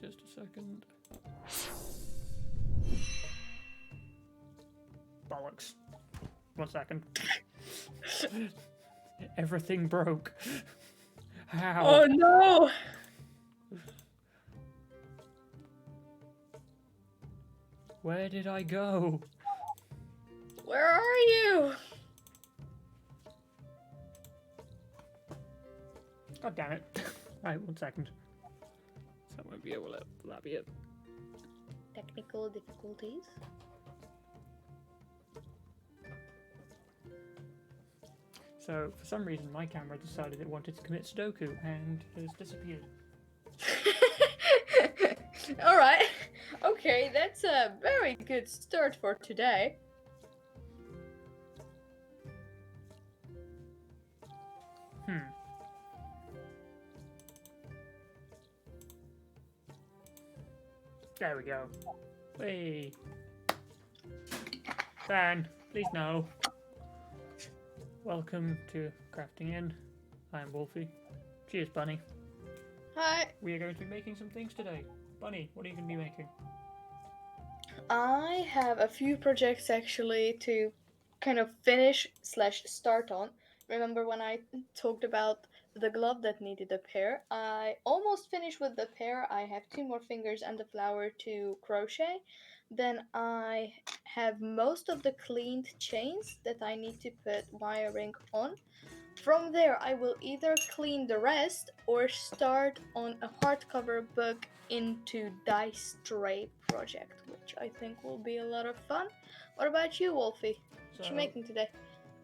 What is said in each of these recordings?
Just a second. Bollocks. 1 second. Everything broke. How? Oh no! Where did I go? Where are you? God damn it. Right, 1 second. So I won't be able to. Will that be it? Technical difficulties. So, for some reason, my camera decided it wanted to commit Sudoku and has disappeared. Alright. Okay, that's a very good start for today. There we go. Hey. Dan, please no. Welcome to Crafting In. I'm Wolfie. Cheers, Bunny. Hi. We are going to be making some things today. Bunny, what are you going to be making? I have a few projects actually to kind of finish / start on. Remember when I talked about the glove that needed a pair? I almost finished with the pair. I have 2 more fingers and the flower to crochet. Then I have most of the cleaned chains that I need to put wiring on. From there, I will either clean the rest or start on a hardcover book into dice tray project, which I think will be a lot of fun. What about you, Wolfie? What you making today?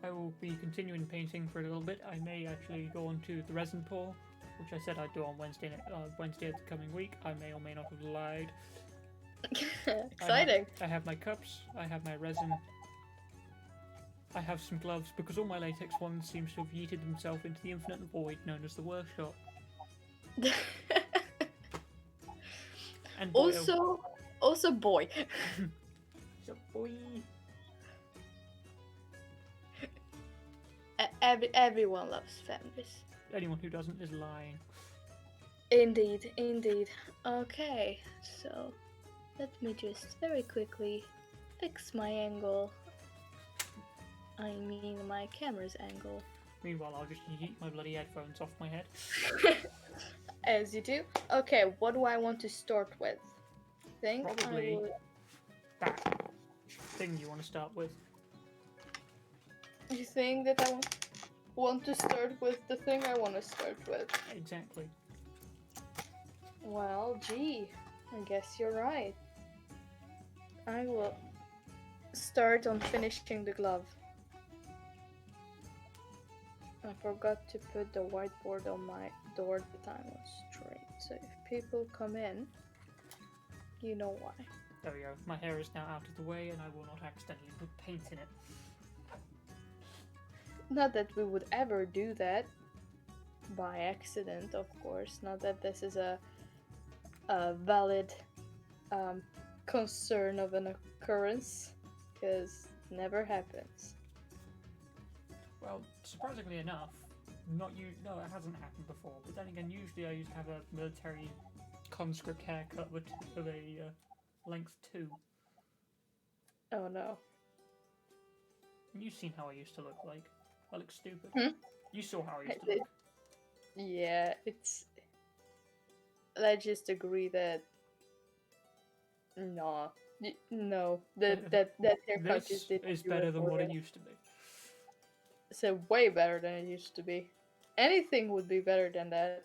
I will be continuing painting for a little bit. I may actually go on to the resin pour, which I said I'd do on Wednesday of the coming week. I may or may not have lied. Exciting. I have my cups, I have my resin, I have some gloves, because all my latex ones seem to have yeeted themselves into the infinite void known as the workshop. And boy, also boy. So boy. Everyone loves families. Anyone who doesn't is lying. Indeed, indeed. Okay, so let me just very quickly fix my angle. I mean my camera's angle. Meanwhile, I'll just yeet my bloody headphones off my head. As you do. Okay, what do I want to start with? Probably that thing you want to start with. You think that I want to start with the thing I want to start with? Exactly. Well, gee, I guess you're right. I will start on finishing the glove. I forgot to put the whiteboard on my door the time was straight, so if people come in, you know why. There we go. My hair is now out of the way and I will not accidentally put paint in it. Not that we would ever do that by accident, of course. Not that this is a valid concern of an occurrence, because never happens. Well, surprisingly enough, no, it hasn't happened before. But then again, usually I used to have a military conscript haircut of a length 2. Oh no. You've seen how I used to look like. I look stupid. You saw how I used to look. Yeah, it's... Let's just agree that... No. No. That haircut just didn't is do better it than for what you. it used to be. It's way better than it used to be. Anything would be better than that.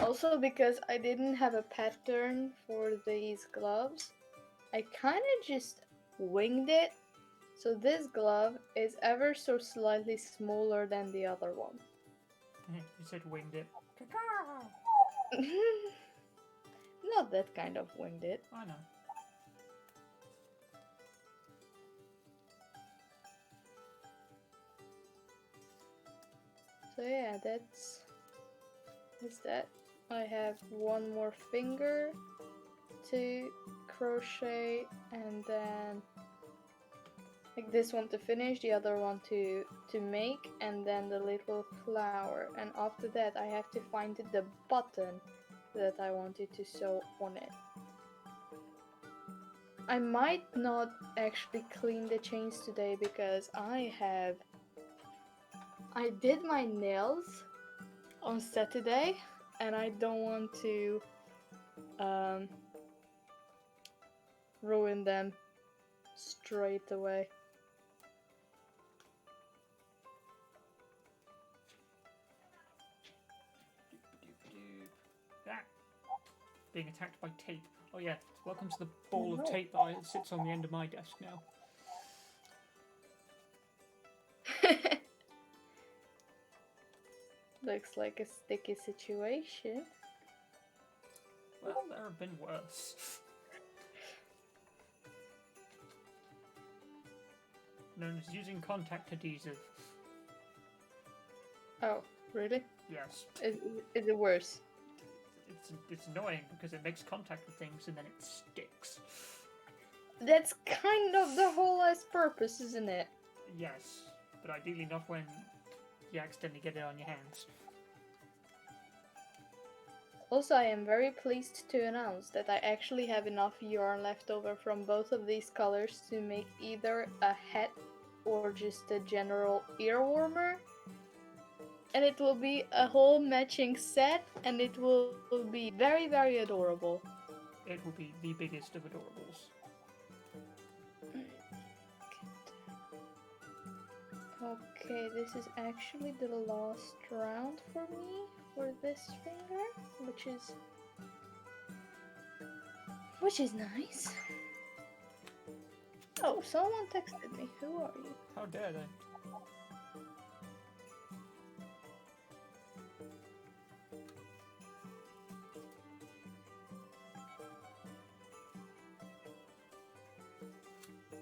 Also, because I didn't have a pattern for these gloves, I kind of just winged it. So this glove is ever so slightly smaller than the other one. You said winged it. Not that kind of winged it. I know. So yeah, that's that. I have 1 more finger to crochet, and then like this one to finish, the other one to make, and then the little flower. And after that I have to find the button that I wanted to sew on it. I might not actually clean the chains today because I did my nails on Saturday and I don't want to ruin them straight away. Ah, being attacked by tape. Oh yeah, welcome to the ball of tape that sits on the end of my desk now. Looks like a sticky situation. Well, there have been worse. Known as using contact adhesive. Oh, really? Yes. Is it worse? It's annoying because it makes contact with things and then it sticks. That's kind of the whole purpose, isn't it? Yes, but ideally not when you accidentally get it on your hands. Also, I am very pleased to announce that I actually have enough yarn left over from both of these colors to make either a hat or just a general ear warmer. And it will be a whole matching set, and it will be very, very adorable. It will be the biggest of adorables. Okay, this is actually the last round for me for this finger, which is nice. Oh, someone texted me. Who are you? How dare they?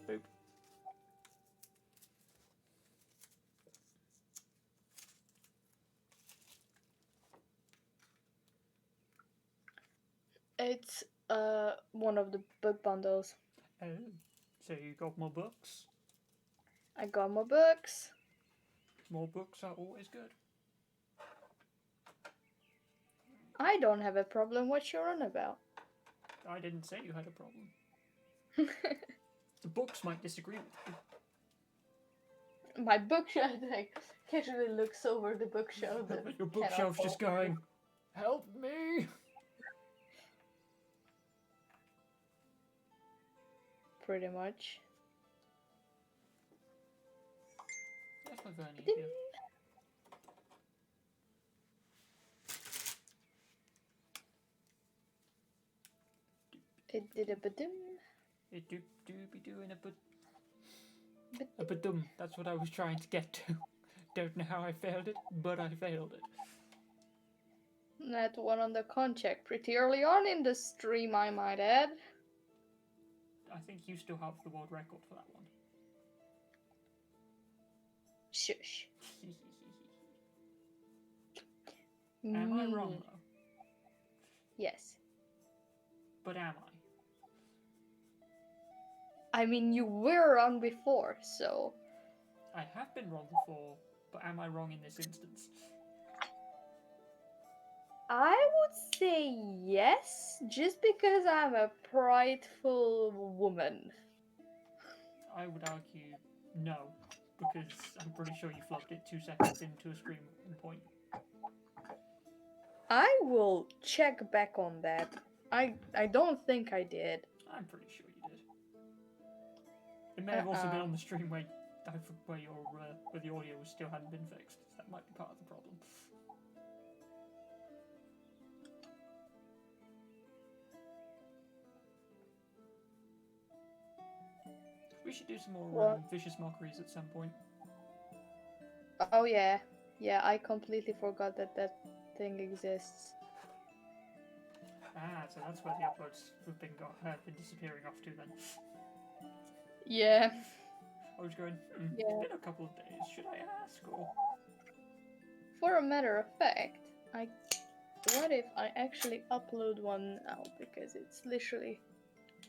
Boop. It's one of the book bundles. Oh, so you got more books? I got more books. More books are always good. I don't have a problem. What you're on about? I didn't say you had a problem. The books might disagree with you. My bookshelf like casually looks over the bookshelf. Your bookshelf's just going, help me! Pretty much. That's my Vernie here. It did a badum. It do be doing a badum. That's what I was trying to get to. Don't know how I failed it, but I failed it. That one on the concheck pretty early on in the stream, I might add. I think you still have the world record for that one. Shush. Am I wrong though? Yes. But am I mean, you were wrong before, so... I have been wrong before, but am I wrong in this instance? I would say yes, just because I'm a prideful woman. I would argue no, because I'm pretty sure you flubbed it 2 seconds into a stream point. I will check back on that. I don't think I did. I'm pretty sure you did. It may have also been on the stream where where the audio still hadn't been fixed. That might be part of the problem. We should do some more vicious mockeries at some point. Oh yeah. Yeah, I completely forgot that that thing exists. Ah, so that's where the uploads have been disappearing off to then. Yeah. I was going, Yeah. It's been a couple of days, should I ask, or... For a matter of fact, what if I actually upload one now, because it's literally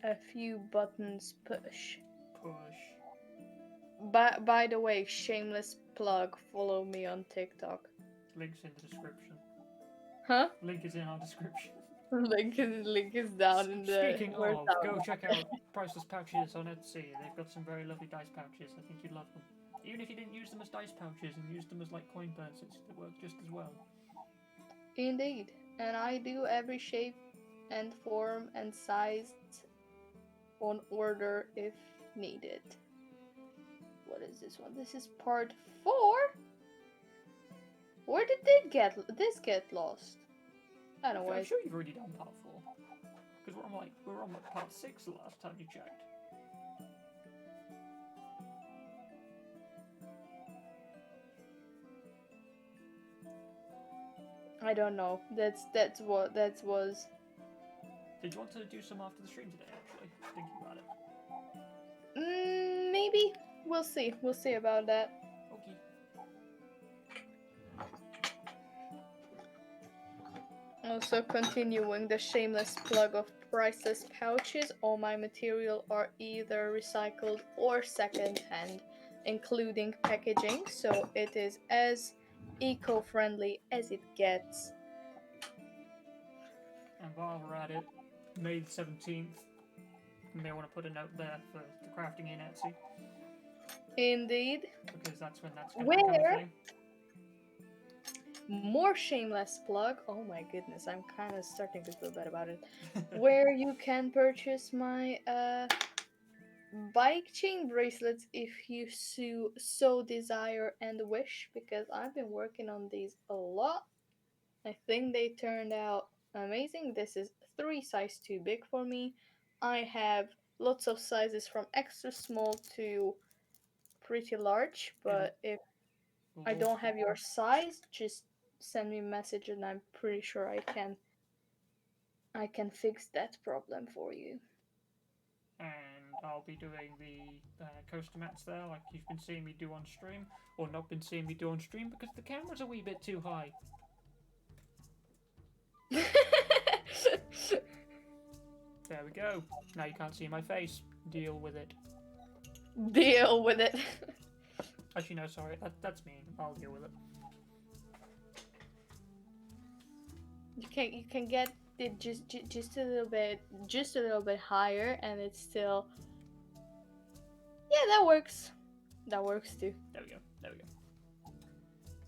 a few buttons push. Push. By the way, shameless plug, follow me on TikTok. Links in the description. Huh? Link is in our description. Link is down in the. Speaking of, go check out Priceless Pouches on Etsy. They've got some very lovely dice pouches. I think you'd love them. Even if you didn't use them as dice pouches and used them as like coin purses, they work just as well. Indeed, and I do every shape and form and size on order if needed. What is this one? This is part 4. Where did this get lost? I don't know. I'm sure you've already done part 4 because we're on like part 6 the last time you checked. I don't know. That was. Did you want to do some after the stream today? Actually, thinking about it. Maybe we'll see. We'll see about that. Okay. Also, continuing the shameless plug of Priceless Pouches, all my material are either recycled or second-hand, including packaging, so it is as eco-friendly as it gets. And while we're at it, May the 17th, you may want to put a note there for the crafting in Etsy. Indeed. Because that's when that's going to become a thing. More shameless plug. Oh my goodness, I'm kind of starting to feel bad about it. Where you can purchase my bike chain bracelets if you so desire and wish, because I've been working on these a lot. I think they turned out amazing. This is 3 size too big for me. I have lots of sizes from extra small to pretty large, but if I don't have your size, just send me a message and I'm pretty sure I can fix that problem for you. And I'll be doing the coaster mats there, like you've been seeing me do on stream, or not been seeing me do on stream because the camera's a wee bit too high. There we go. Now you can't see my face. Deal with it. Deal with it. Actually, no, sorry. That's me. I'll deal with it. You can get it just a little bit higher, and it's still. Yeah, that works. That works too. There we go.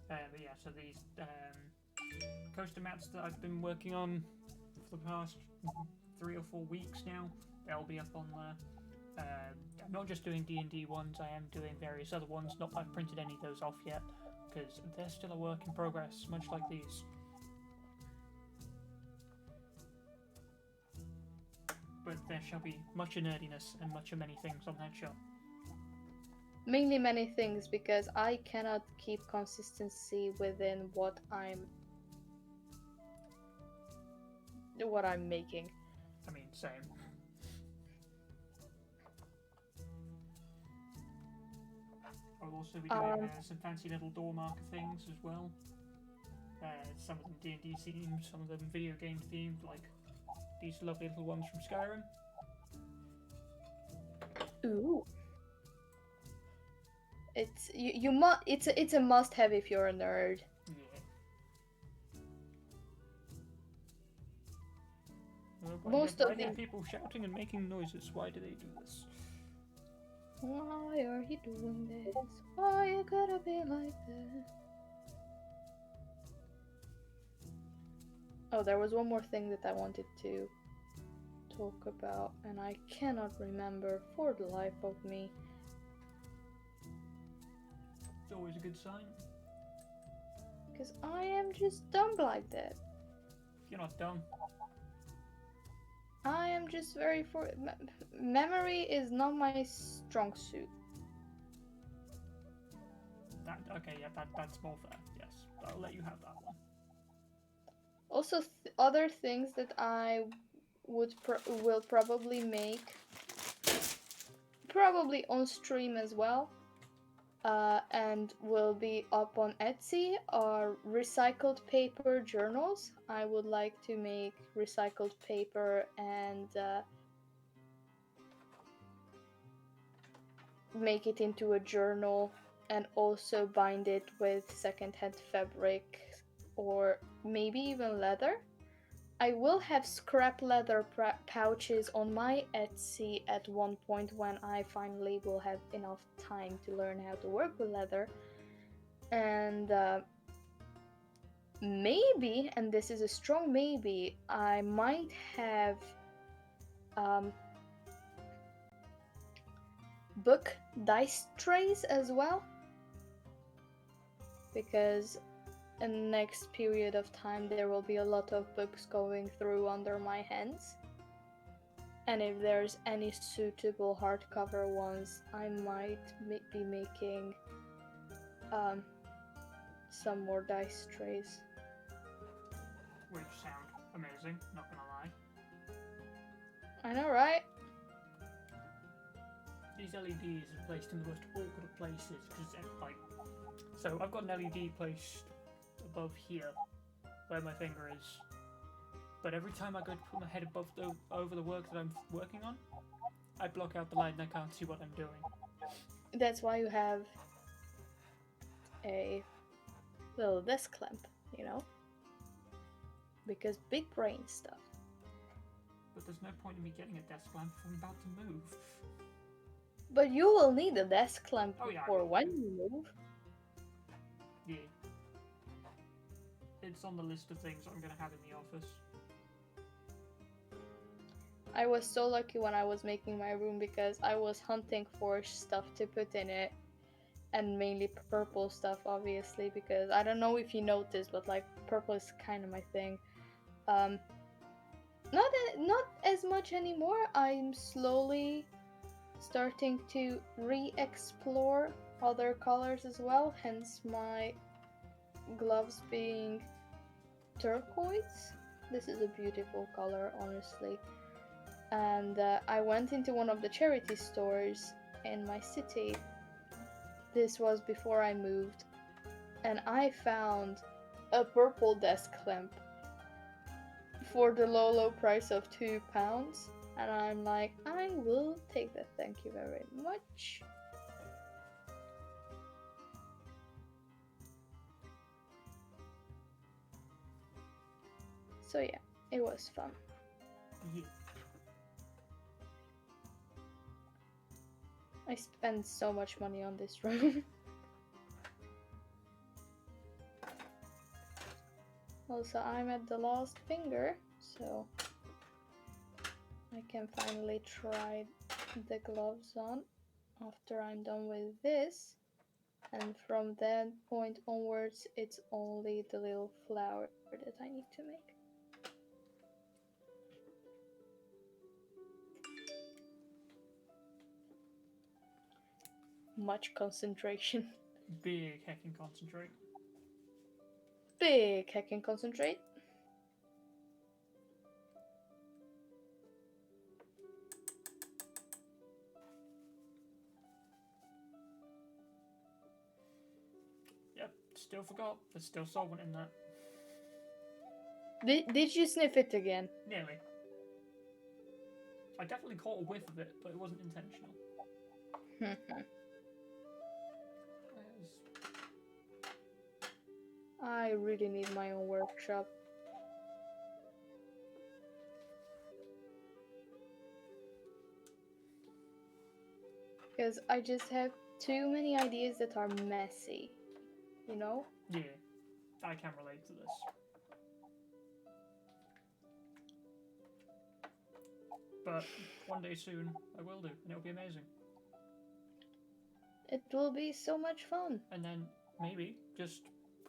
But yeah, so these coaster mats that I've been working on for the past 3 or 4 weeks now, they'll be up on there. I'm not just doing D&D ones, I am doing various other ones. Not that I've printed any of those off yet, because they're still a work in progress, much like these. But there shall be much of nerdiness and much of many things on that show. Mainly many things, because I cannot keep consistency within what I'm making. I mean, same. I'll also be doing some fancy little door marker things as well. Some of them D&D themed, some of them video game themed, like these lovely little ones from Skyrim. Ooh. It's a must have if you're a nerd. Yeah. Most why of the people shouting and making noises. Why do they do this? Why are you doing this? Why you gotta be like this? Oh, there was one more thing that I wanted to talk about, and I cannot remember for the life of me. It's always a good sign. Because I am just dumb like that. You're not dumb. I am just very memory is not my strong suit. Okay, yeah, that's more fair. Yes, I'll let you have that one. Also, other things that I will probably make, probably on stream as well, and will be up on Etsy, are recycled paper journals. I would like to make recycled paper and make it into a journal and also bind it with secondhand fabric or maybe even leather. I will have scrap leather pouches on my Etsy at one point when I finally will have enough time to learn how to work with leather. And maybe, and this is a strong maybe, I might have book dice trays as well, because in the next period of time there will be a lot of books going through under my hands, and if there's any suitable hardcover ones, I might be making some more dice trays. Which sound amazing, not gonna lie. I know, right? These LEDs are placed in the most awkward of places because, like, so I've got an LED placed above here, where my finger is. But every time I go to put my head over the work that I'm working on, I block out the light and I can't see what I'm doing. That's why you have a little desk lamp, you know? Because big brain stuff. But there's no point in me getting a desk lamp if I'm about to move. But you will need a desk lamp Oh, yeah, for when you move. Yeah. It's on the list of things I'm gonna have in the office. I was so lucky when I was making my room because I was hunting for stuff to put in it, and mainly purple stuff, obviously, because I don't know if you noticed, but like purple is kind of my thing. Not as much anymore. I'm slowly starting to re-explore other colors as well, hence my gloves being turquoise. This is a beautiful color, honestly. And I went into one of the charity stores in my city. This was before I moved, and I found a purple desk lamp for the low price of £2, and I'm like, I will take that, thank you very much. So yeah, it was fun. Yeah. I spent so much money on this room. Also, I'm at the last finger, so I can finally try the gloves on after I'm done with this. And from that point onwards, it's only the little flower that I need to make. Much concentration. Big heckin' concentrate. Big heckin' concentrate. Yep, still forgot. There's still solvent in that. Did you sniff it again? Nearly. I definitely caught a whiff of it, but it wasn't intentional. I really need my own workshop. Because I just have too many ideas that are messy, you know? Yeah, I can relate to this. But one day soon, I will do, and it'll be amazing. It will be so much fun. And then maybe just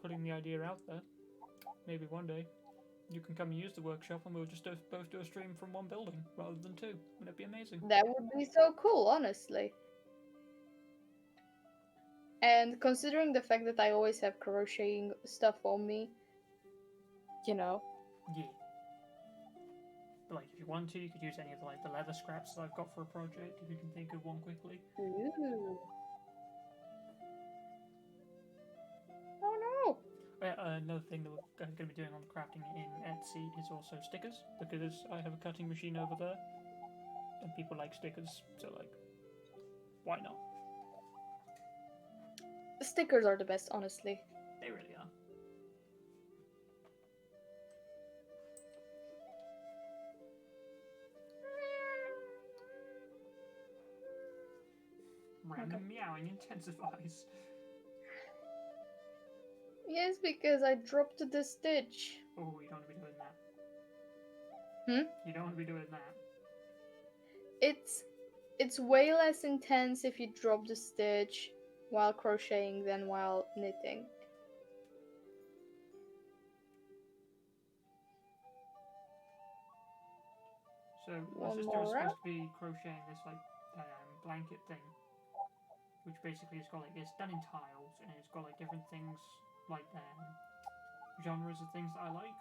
putting the idea out there. Maybe one day you can come and use the workshop, and we'll just both do a stream from one building rather than two. Wouldn't it be amazing? That would be so cool, honestly. And considering the fact that I always have crocheting stuff on me, you know. Yeah. But like, if you want to, you could use any of the leather scraps that I've got for a project, if you can think of one quickly. Ooh. Oh no! Another thing that we're going to be doing on the crafting in Etsy is also stickers, because I have a cutting machine over there, and people like stickers, so like, why not? Stickers are the best, honestly. They really are. Random meowing intensifies. Yes, because I dropped the stitch. Oh, you don't want to be doing that. Hmm? You don't want to be doing that. It's way less intense if you drop the stitch while crocheting than while knitting. So my One sister was more supposed to be crocheting this like blanket thing, which basically is got like it's done in tiles and it's got like different things like genres of things that I like.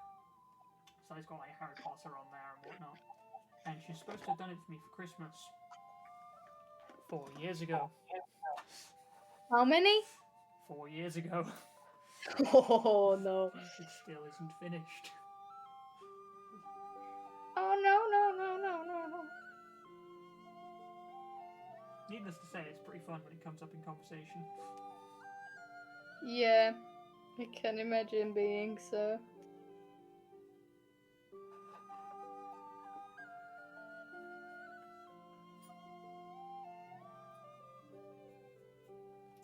So it's got like Harry Potter on there and whatnot. And she's supposed to have done it for me for Christmas 4 years ago. How many? 4 years ago. Oh no. It still isn't finished. Oh no. Needless to say, it's pretty fun when it comes up in conversation. Yeah, I can imagine being so.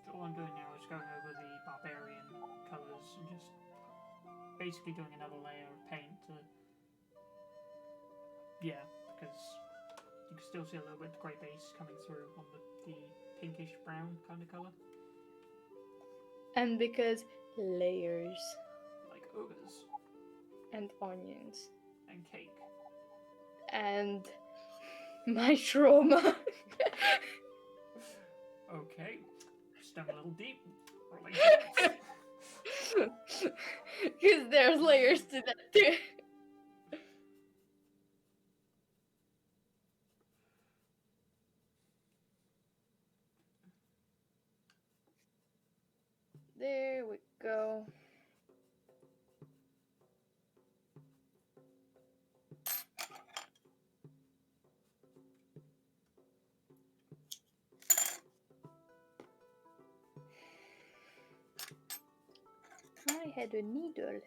So all I'm doing now is going over the barbarian colours and just basically doing another layer of paint to... Yeah, because you can still see a little bit of the grey base coming through on the pinkish brown kind of colour. And because layers. Like ogres. And onions. And cake. And mushroom. Okay, stung a little deep. Because there's layers to that too. There we go. I had a needle.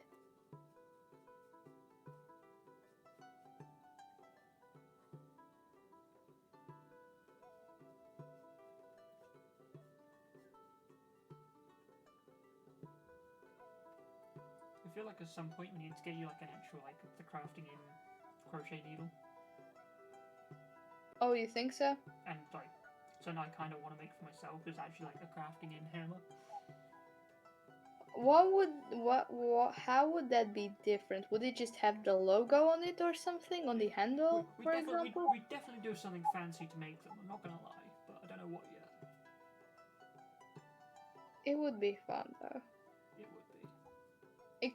I feel like at some point we need to get you like an actual like the crafting in crochet needle. Oh, you think so? And like something I kind of want to make for myself is actually like a crafting in hammer. How would that be different? Would it just have the logo on it or something on the handle, for example? We definitely do something fancy to make them. I'm not gonna lie, but I don't know what yet. It would be fun though. It would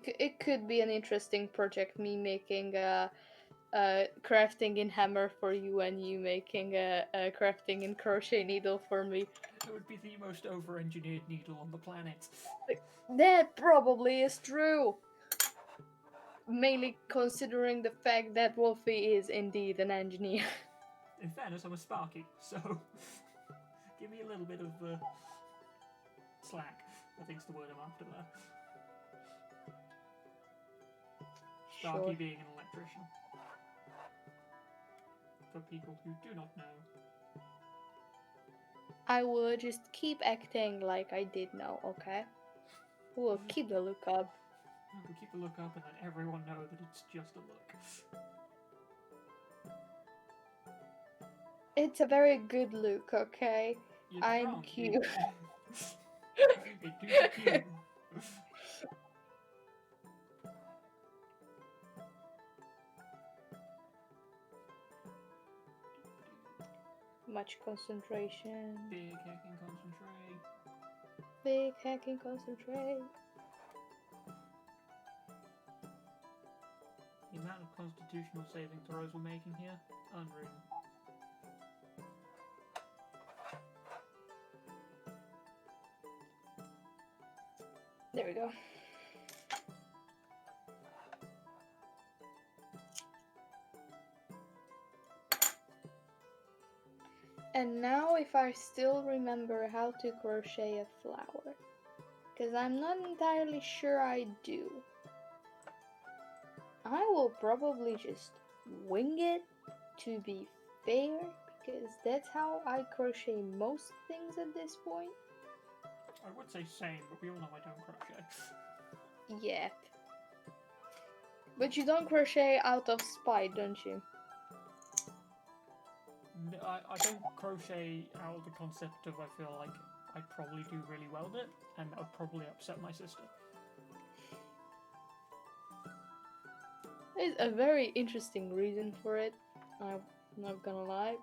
be. It could be an interesting project. Me making a crafting in hammer for you, and you making a crafting in crochet needle for me. It would be the most over-engineered needle on the planet. That probably is true. Mainly considering the fact that Wolfie is indeed an engineer. In fairness, I'm a Sparky, so give me a little bit of slack. I think's the word I'm after there. Sparky being an electrician. For people who do not know. I will just keep acting like I did know, okay? We'll keep the look up. We'll keep a look up and let everyone know that it's just a look. It's a very good look, okay? You're I'm wrong, cute. It do be cute. Much concentration. Big hacking concentrate. Big hacking concentrate. The amount of constitutional saving throws we're making here, unreal. There we go. And now if I still remember how to crochet a flower. Because I'm not entirely sure I do. I will probably just wing it, to be fair, because that's how I crochet most things at this point. I would say same, but we all know I don't crochet. Yep. But you don't crochet out of spite, don't you? I don't crochet out of the concept of I feel like I probably do really well at it, and that would probably upset my sister. There's a very interesting reason for it. I'm not gonna lie.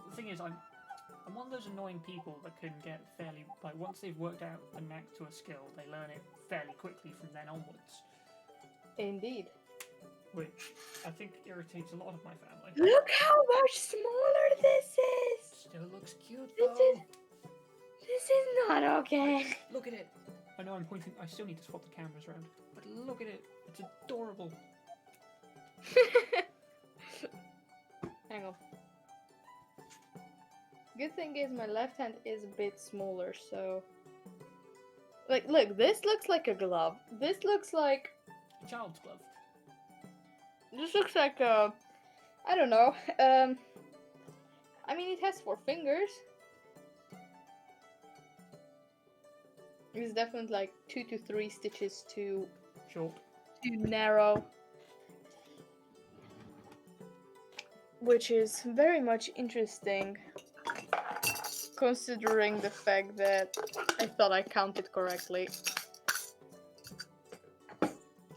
The thing is, I'm one of those annoying people that can get fairly, like, once they've worked out a knack to a skill, they learn it fairly quickly from then onwards. Indeed. Which I think irritates a lot of my family. Look how much smaller this is! Still looks cute though! This is not okay. Look at it! I know I'm pointing, I still need to swap the cameras around, but look at it! It's adorable! Hang on. Good thing is my left hand is a bit smaller, so... Like, look, this looks like a glove. This looks like... A child's glove. This looks like a... I don't know. I mean, it has 4 fingers. It's definitely like 2 to 3 stitches too Short. Too narrow. Which is very much interesting, considering the fact that I thought I counted correctly.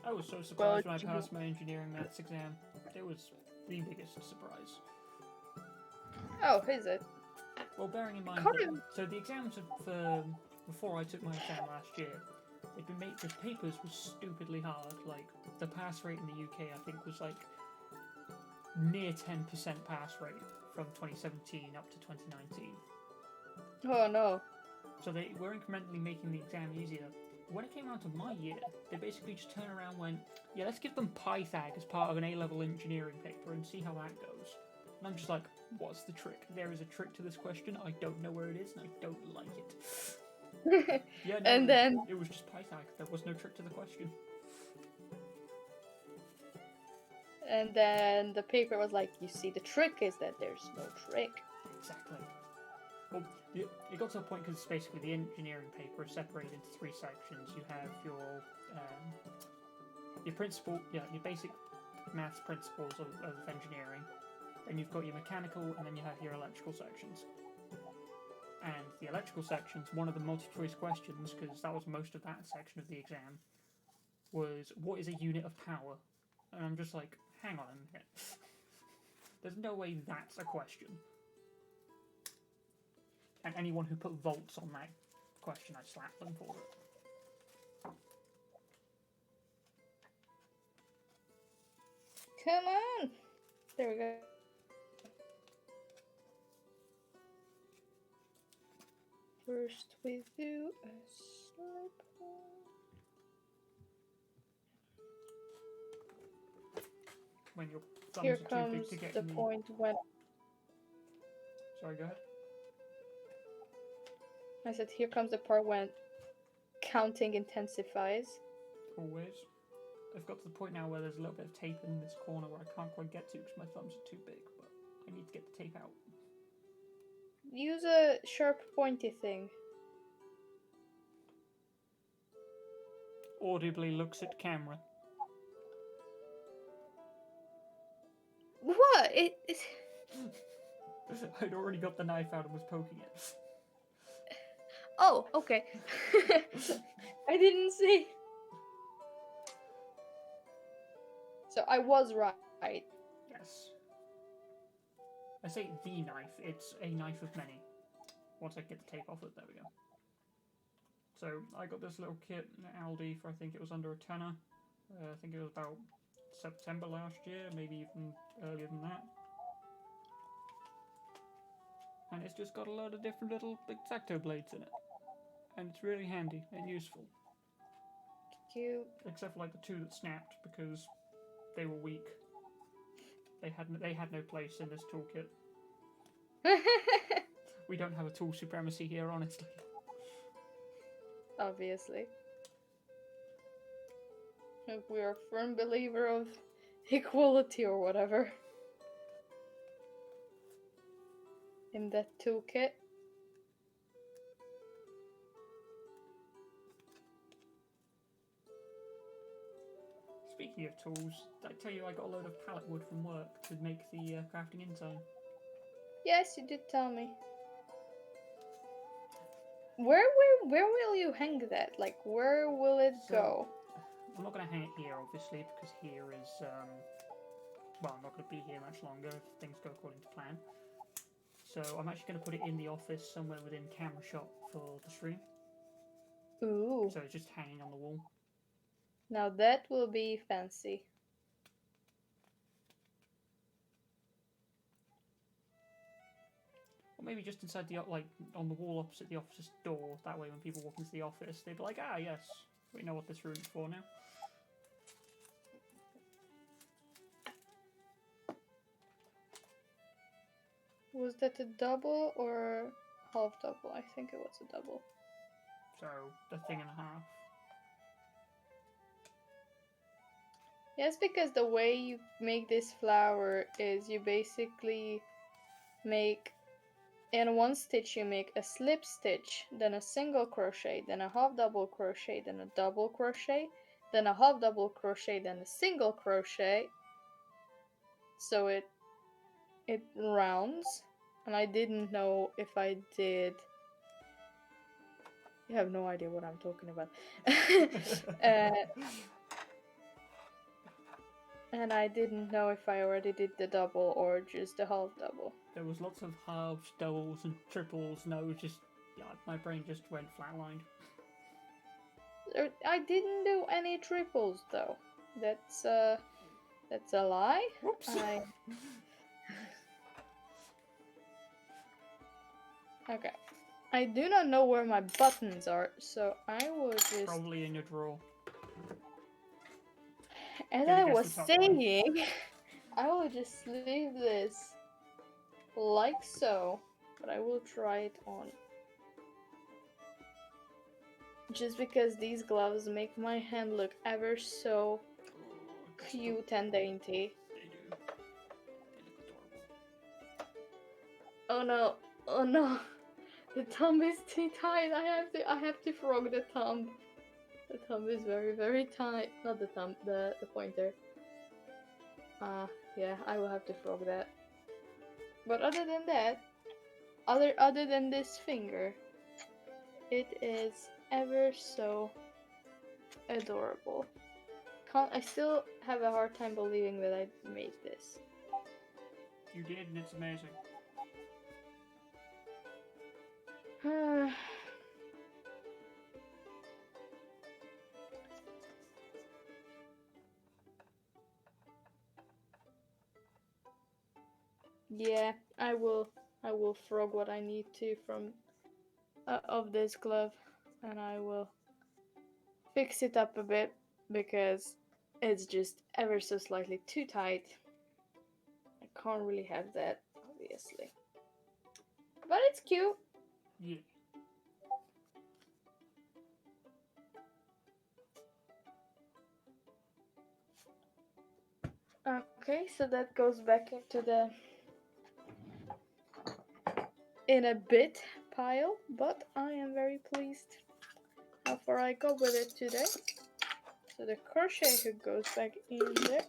I was so surprised when I passed my engineering maths exam. It was the biggest surprise. Oh, is it? Well, bearing in mind, so the exams for before I took my exam last year, they'd been made. The papers were stupidly hard. Like the pass rate in the UK, I think, was like near 10% pass rate from 2017 up to 2019. Oh no. So they were incrementally making the exam easier. When it came around to my year, they basically just turned around and went, yeah, let's give them Pythag as part of an A-level engineering paper and see how that goes. And I'm just like, what's the trick? There is a trick to this question, I don't know where it is, and I don't like it. Yeah, no, And then... it was just Pythag, there was no trick to the question. And then the paper was like, you see, the trick is that there's no trick. Exactly. Well, it got to a point because basically the engineering paper is separated into 3 sections. You have your principle, your basic maths principles of engineering. Then you've got your mechanical, and then you have your electrical sections. And the electrical sections, one of the multi-choice questions, because that was most of that section of the exam, was what is a unit of power? And I'm just like, hang on a minute. There's no way that's a question. And anyone who put volts on that question, I slapped them for it. Come on! There we go. First we do a slip. When your thumbs Here are too comes big to get the in point when... Sorry, go ahead. I said, here comes the part when counting intensifies. Always. I've got to the point now where there's a little bit of tape in this corner where I can't quite get to because my thumbs are too big, but I need to get the tape out. Use a sharp pointy thing. Audibly looks at camera. What? I'd already got the knife out and was poking it. Oh, okay. I didn't see. So I was right. Yes. I say the knife, it's a knife of many. Once I get the tape off it, there we go. So I got this little kit at Aldi for, I think it was under a tenner. I think it was about September last year, maybe even earlier than that. And it's just got a load of different little X-Acto blades in it. And it's really handy and useful. Cute. Except for like the 2 that snapped because they were weak. They had no place in this toolkit. We don't have a tool supremacy here, honestly. obviously. If we're a firm believer of equality or whatever in that toolkit. Speaking of tools, did I tell you I got a load of pallet wood from work to make the crafting ensign? Yes, you did tell me. Where will you hang that? Like, where will it go? I'm not going to hang it here, obviously, because here is, well, I'm not going to be here much longer if things go according to plan. So I'm actually going to put it in the office somewhere within camera shot for the stream. Ooh. So it's just hanging on the wall. Now that will be fancy. Or maybe just inside the, like, on the wall opposite the office's door. That way when people walk into the office, they'd be like, ah, yes, we know what this room's for now. Was that a double or half double? I think it was a double. So, a thing and a half. Yes, because the way you make this flower is you basically make, in one stitch you make a slip stitch, then a single crochet, then a half double crochet, then a double crochet, then a half double crochet, then a single crochet. So it rounds, and I didn't know if I did. You have no idea what I'm talking about. And I didn't know if I already did the double or just the half double. There was lots of halves, doubles, and triples, and I was just, yeah, my brain just went flatlined. I didn't do any triples though. That's a lie. Whoops. Okay. I do not know where my buttons are, so I will just... Probably in your drawer. As I was saying, I will just leave this like so, but I will try it on. Just because these gloves make my hand look ever so cute and dainty. They do. They look adorable. Oh no! Oh no! The thumb is too tight. I have to frog the thumb. The thumb is very, very tight. Not the thumb, the pointer. Yeah, I will have to frog that. But other than that, other than this finger, it is ever so adorable. I still have a hard time believing that I made this. You did, and it's amazing. Yeah, I will frog what I need to from of this glove, and I will fix it up a bit because it's just ever so slightly too tight. I can't really have that, obviously, but it's cute. Yeah. Okay, so that goes back into the in a bit pile, but I am very pleased how far I got with it today. So the crochet hook goes back in there,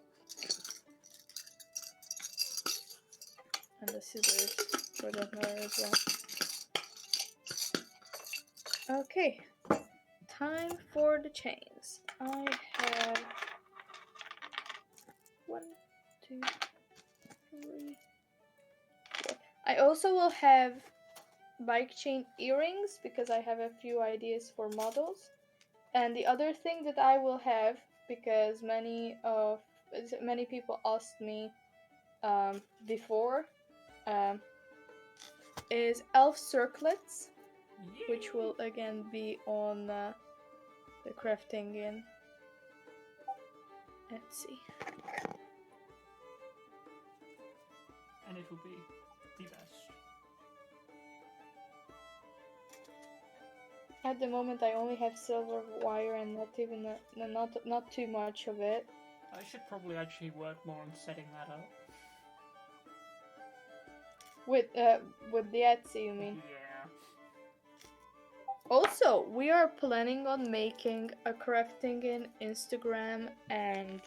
and the scissors for that matter as well. Okay, time for the chains. I have 1, 2, 3, 4. I also will have bike chain earrings because I have a few ideas for models. And the other thing that I will have, because many people asked me before, is elf circlets, which will again be on the crafting in. Let's see. And it will be the best. At the moment, I only have silver wire and not even not too much of it. I should probably actually work more on setting that up. With the Etsy, you mean? Yeah. Also, we are planning on making a crafting in Instagram and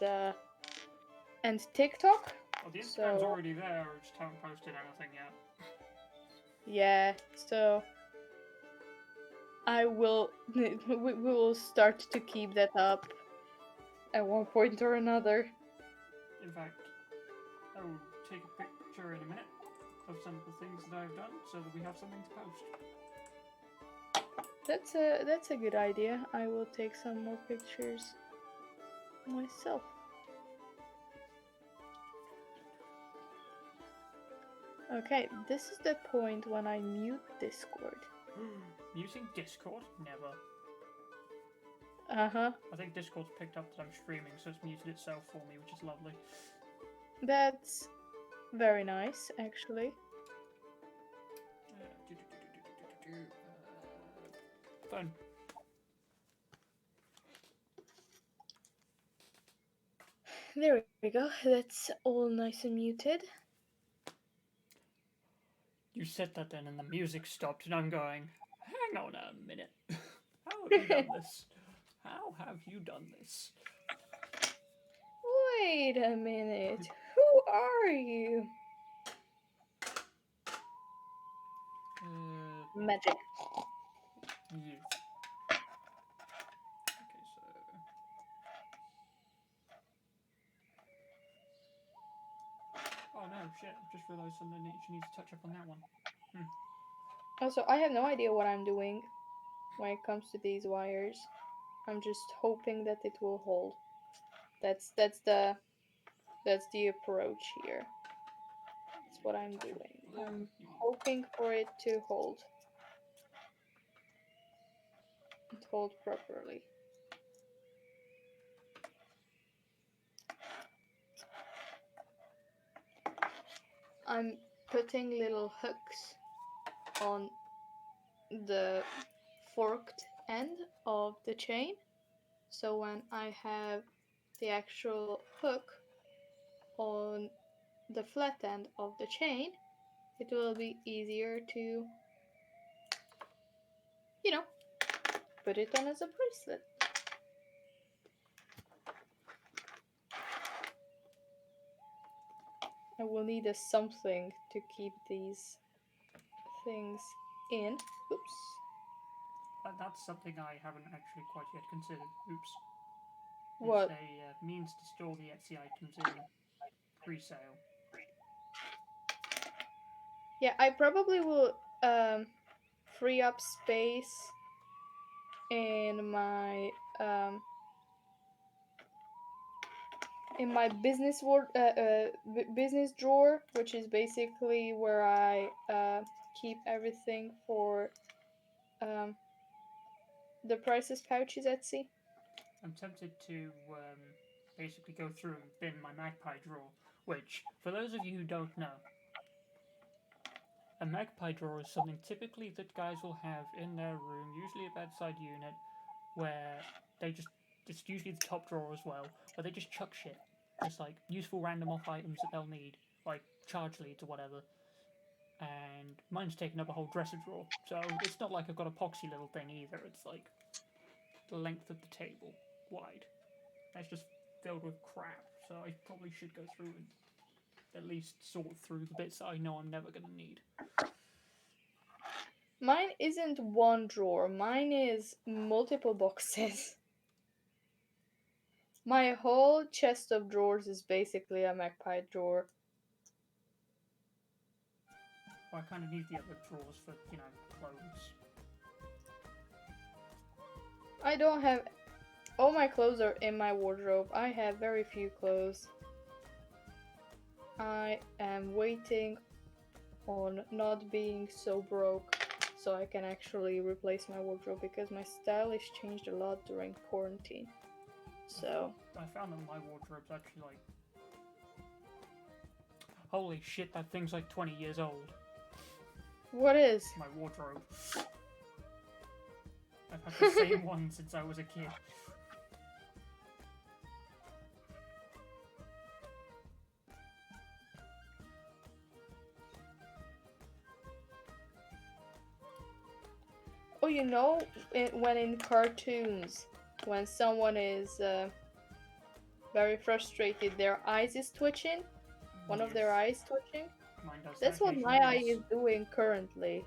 TikTok. Well, the Instagram's So already there, I just haven't posted anything yet. yeah, so I will we will start to keep that up at one point or another. In fact, I will take a picture in a minute of some of the things that I've done so that we have something to post. That's a good idea. I will take some more pictures myself. Okay, this is the point when I mute Discord. Using Discord? Never. Uh-huh. I think Discord's picked up that I'm streaming, so it's muted itself for me, which is lovely. That's very nice, actually. Phone. There we go. That's all nice and muted. You said that then, and the music stopped, and I'm going, hang on a minute. How have you done this? How have you done this? Wait a minute. Who are you? Magic. Yes. Okay, so... Oh no, shit, I've just realised something that you need to touch up on that one. Also, I have no idea what I'm doing when it comes to these wires. I'm just hoping that it will hold. That's the approach here. That's what I'm doing. I'm hoping for it to hold. And hold properly. I'm putting little hooks on the forked end of the chain, so when I have the actual hook on the flat end of the chain, it will be easier to, you know, put it on as a bracelet. I will need a something to keep these things in. Oops. That's something I haven't actually quite yet considered. Oops. What? It's a means to store the Etsy items in pre-sale. Yeah, I probably will free up space in my business business drawer, which is basically where I keep everything for the prices pouches Etsy. I'm tempted to basically go through and bin my magpie drawer, which, for those of you who don't know, a magpie drawer is something typically that guys will have in their room, usually a bedside unit, where they just, it's usually the top drawer as well, where they just chuck shit. Just like useful random off items that they'll need, like charge leads or whatever. And mine's taken up a whole dresser drawer, so it's not like I've got a poxy little thing either, it's like the length of the table wide. That's just filled with crap, so I probably should go through and at least sort through the bits that I know I'm never going to need. Mine isn't one drawer, mine is multiple boxes. My whole chest of drawers is basically a magpie drawer. Well, I kind of need the other drawers for, you know, clothes. I don't have... All my clothes are in my wardrobe. I have very few clothes. I am waiting on not being so broke so I can actually replace my wardrobe because my style has changed a lot during quarantine. So... I found that my wardrobe's actually like... Holy shit, that thing's like 20 years old. What is? My wardrobe. I've had the same one since I was a kid. Oh, you know, when in cartoons, when someone is very frustrated, their eyes is twitching. One of their eyes twitching. Mine does That's that what my eye occasionally, is doing currently.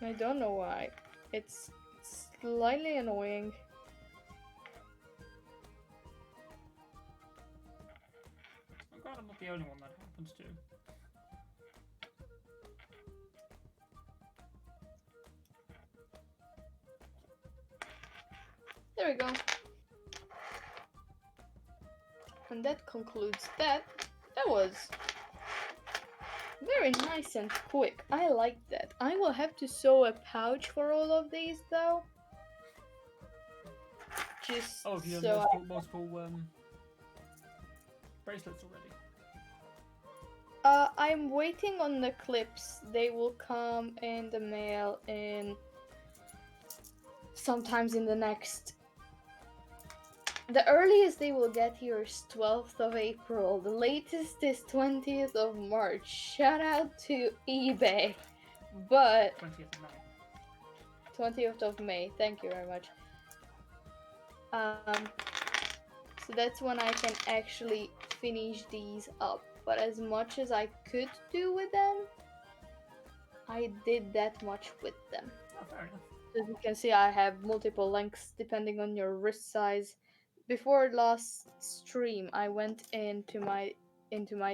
I don't know why. It's slightly annoying. I'm glad I'm not the only one that happens to. There we go. And that concludes that. That was very nice and quick. I like that. I will have to sew a pouch for all of these though. Just Oh, have you so done multiple bracelets already? I'm waiting on the clips. They will come in the mail in sometimes in the next. The earliest they will get here is 12th of April. The latest is 20th of March. Shout out to eBay. But 20th of May. 20th of May. Thank you very much. So that's when I can actually finish these up. But as much as I could do with them, I did that much with them. Oh, fair enough. As you can see, I have multiple lengths depending on your wrist size. Before last stream, I went into my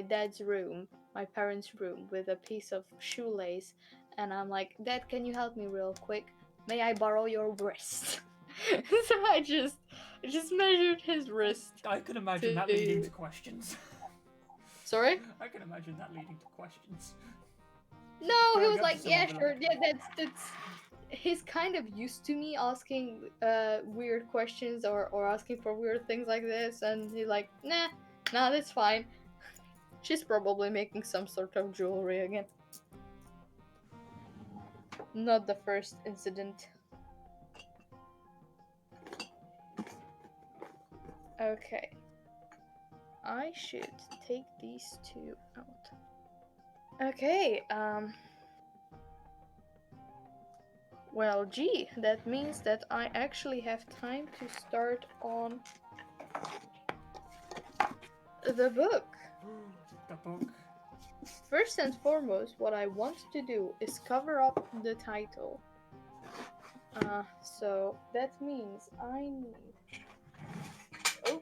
dad's room, my parents' room, with a piece of shoelace, and I'm like, Dad, can you help me real quick? May I borrow your wrist? So I just measured his wrist. I can imagine that leading to questions. Sorry? I can imagine that leading to questions. No, he Going was up to like, someone yeah, and be sure, like, yeah, that's. He's kind of used to me asking weird questions or asking for weird things like this, and he's like, nah, that's fine. She's probably making some sort of jewelry again. Not the first incident. Okay. I should take these two out. Okay, well, gee, that means that I actually have time to start on the book. the book. First and foremost, what I want to do is cover up the title. So that means I need... Oh.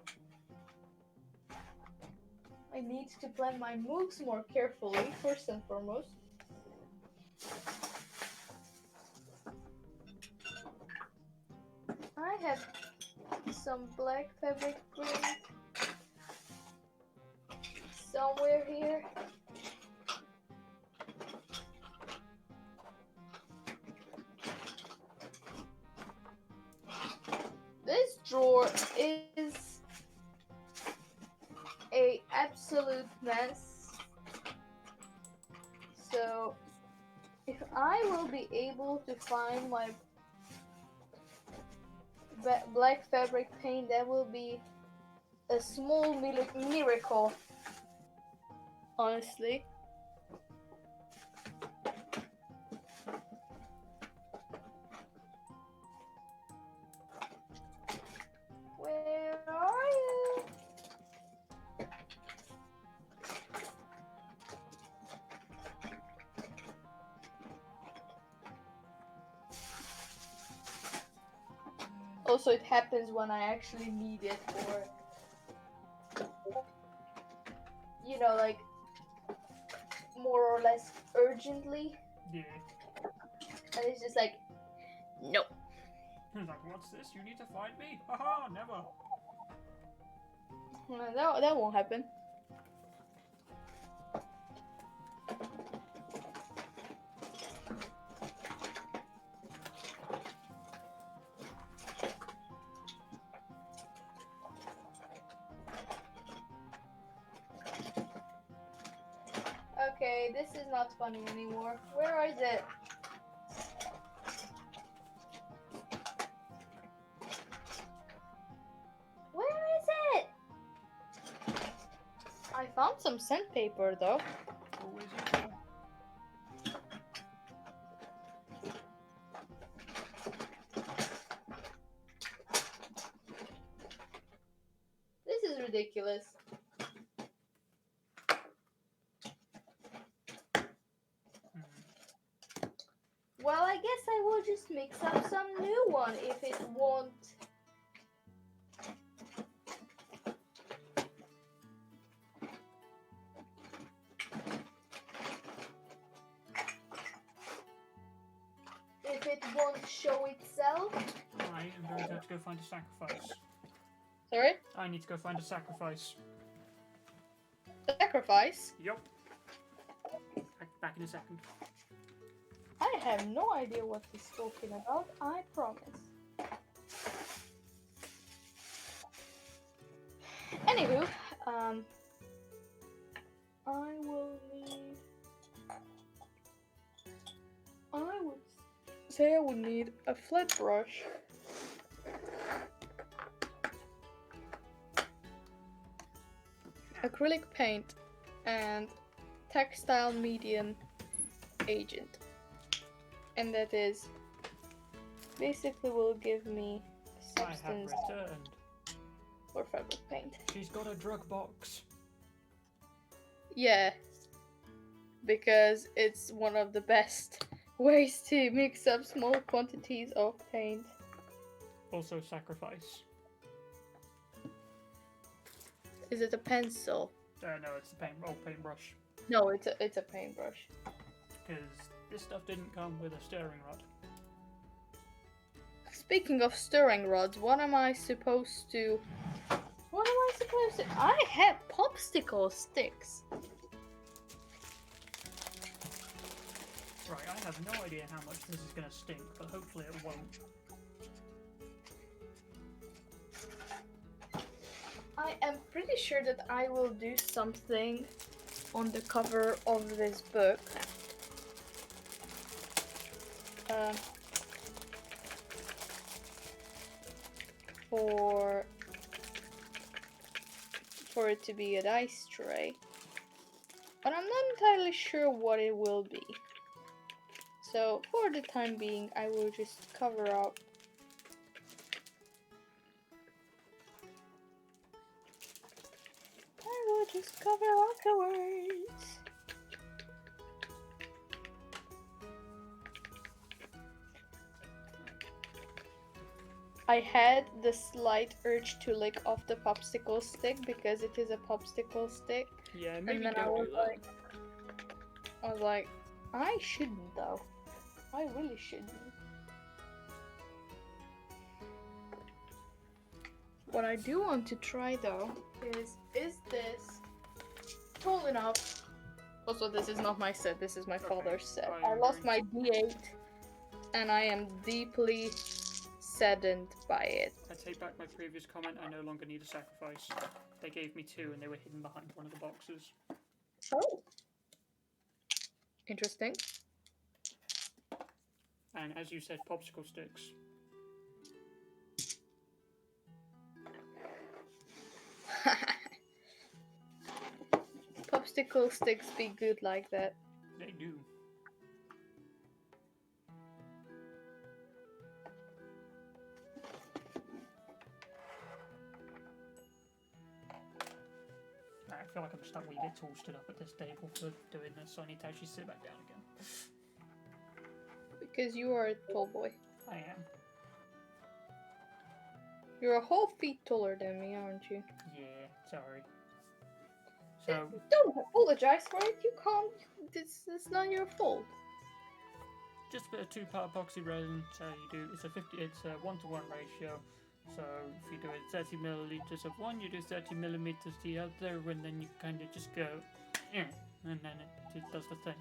I need to plan my moves more carefully, first and foremost. I have some black fabric print somewhere here. This drawer is a absolute mess. So if I will be able to find my black fabric paint, that will be a small miracle, honestly. Where are you? Also, it happens when I actually need it, or you know, like more or less urgently. Yeah. And it's just like, nope. He's like, what's this? You need to find me? Haha, never. That won't happen. Okay, this is not funny anymore. Where is it? some sandpaper though. Always useful. This is ridiculous. Well, I guess I will just mix up some new one if it won't. If it won't show itself. I am going to have to go find a sacrifice. Sorry? I need to go find a sacrifice. Sacrifice? Yup. Back in a second. I have no idea what he's talking about, I promise. Anywho, I will need... I would say I would need a flat brush. Acrylic paint and textile medium agent. And that is basically will give me a I have substance returned. for fabric paint. She's got a drug box. Yeah, because it's one of the best ways to mix up small quantities of paint. Also sacrifice. Is it a pencil? No, it's the paintbrush. No, it's a paintbrush. Because this stuff didn't come with a stirring rod. Speaking of stirring rods, what am I supposed to... I have popsicle sticks. Right, I have no idea how much this is going to stink, but hopefully it won't. I am pretty sure that I will do something on the cover of this book. For it to be a dice tray. But I'm not entirely sure what it will be. So for the time being, I will just cover up. I will just cover up the words. I had the slight urge to lick off the popsicle stick because it is a popsicle stick. Yeah, maybe And then don't do that. I was like, I shouldn't though. I really shouldn't. What I do want to try though is this tall enough? Also, this is not my set, this is my father's set. I lost my D8 and I am deeply saddened by it. I take back my previous comment, I no longer need a sacrifice. They gave me two and they were hidden behind one of the boxes. Oh. Interesting. And as you said, popsicle sticks. Popsicle sticks be good like that. They do. I feel like I'm just that wee bit tall stood up at this table for doing this, so I need to actually sit back down again. Because you are a tall boy. I am. You're a whole feet taller than me, aren't you? Yeah, sorry. So, Don't apologize for it. You can't. It's not your fault. just a bit of 2-part epoxy resin. So you do it's a 1-to-1 ratio. So if you do it 30 milliliters of one, you do 30 millimeters the other, and then you kind of just go, and then it does the thing.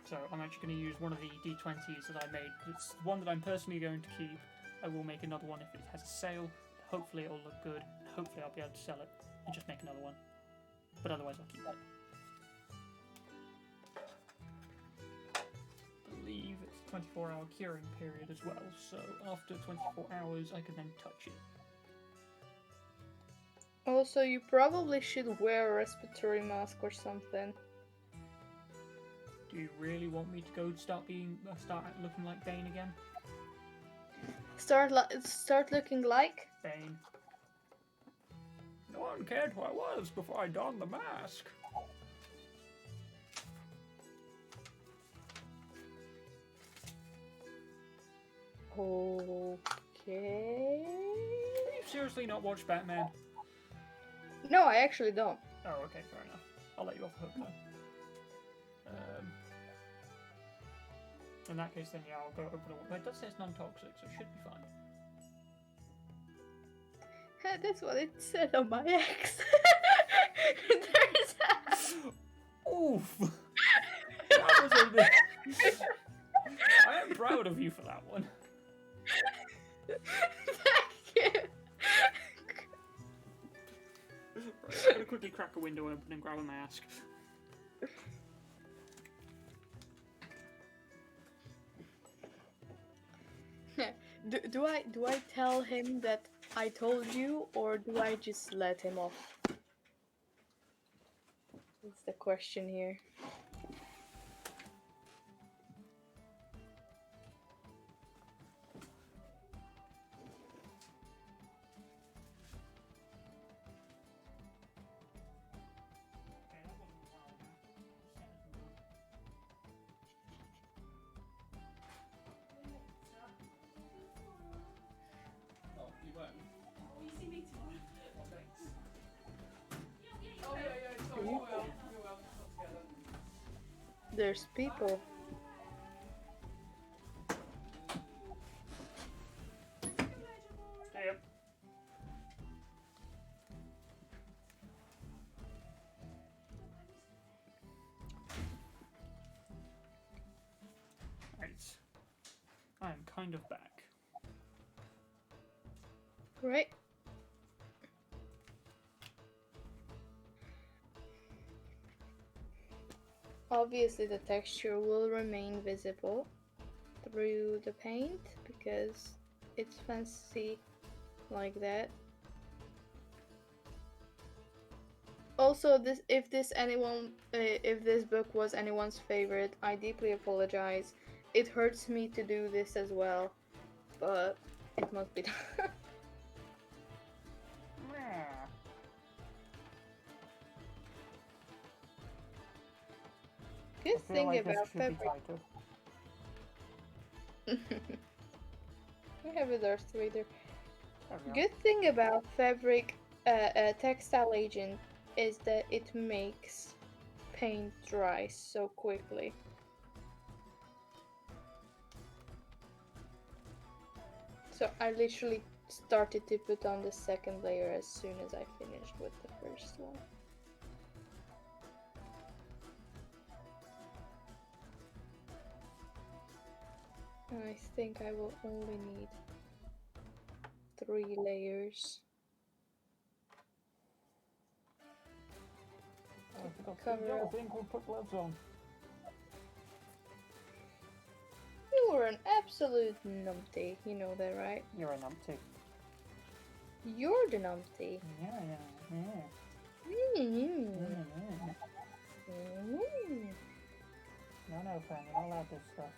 So I'm actually going to use one of the D20s that I made. It's one that I'm personally going to keep. I will make another one if it has a sale. Hopefully it'll look good. Hopefully I'll be able to sell it and just make another one. But otherwise I'll keep that. I believe it's a 24-hour curing period as well. So after 24 hours I can then touch it. Also, you probably should wear a respiratory mask or something. Do you really want me to go start looking like Bane again? Start looking like? Bane. No one cared who I was before I donned the mask. Okay. Have you seriously not watched Batman? No, I actually don't. Oh, okay, fair enough. I'll let you off the hook then. In that case, then yeah, I'll go open it. But it does say it's non-toxic, so it should be fine. That's what it said on my ex. Oof! That was a bit... I am proud of you for that one. Thank you. Right, I'm gonna quickly crack a window open and grab a mask. Do I tell him that I told you, or do I just let him off? That's the question here. There's people. Yep. Right. I am kind of back. Right. Obviously the texture will remain visible through the paint because it's fancy like that. Also, if this book was anyone's favorite, I deeply apologize. It hurts me to do this as well, but it must be done. Good thing about fabric. I have a Darth Vader. Good thing about fabric textile agent is that it makes paint dry so quickly. So I literally started to put on the second layer as soon as I finished with the first one. And I think I will only need 3 layers. Cover up. Thing called put gloves on. You were an absolute numpty, you know that, right? You're a numpty. You're the numpty. No, Fan, you're not allowed this stuff.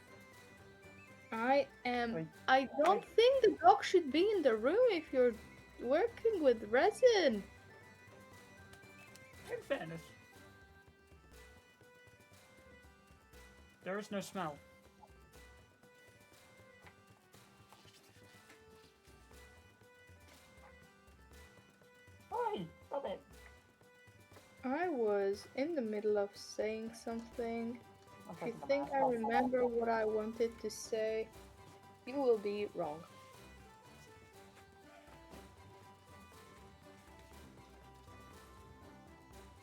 I am. Wait. I don't think the dog should be in the room if you're working with resin. In fairness, there is no smell. Oi, stop it. I was in the middle of saying something. If you think I remember what I wanted to say, you will be wrong.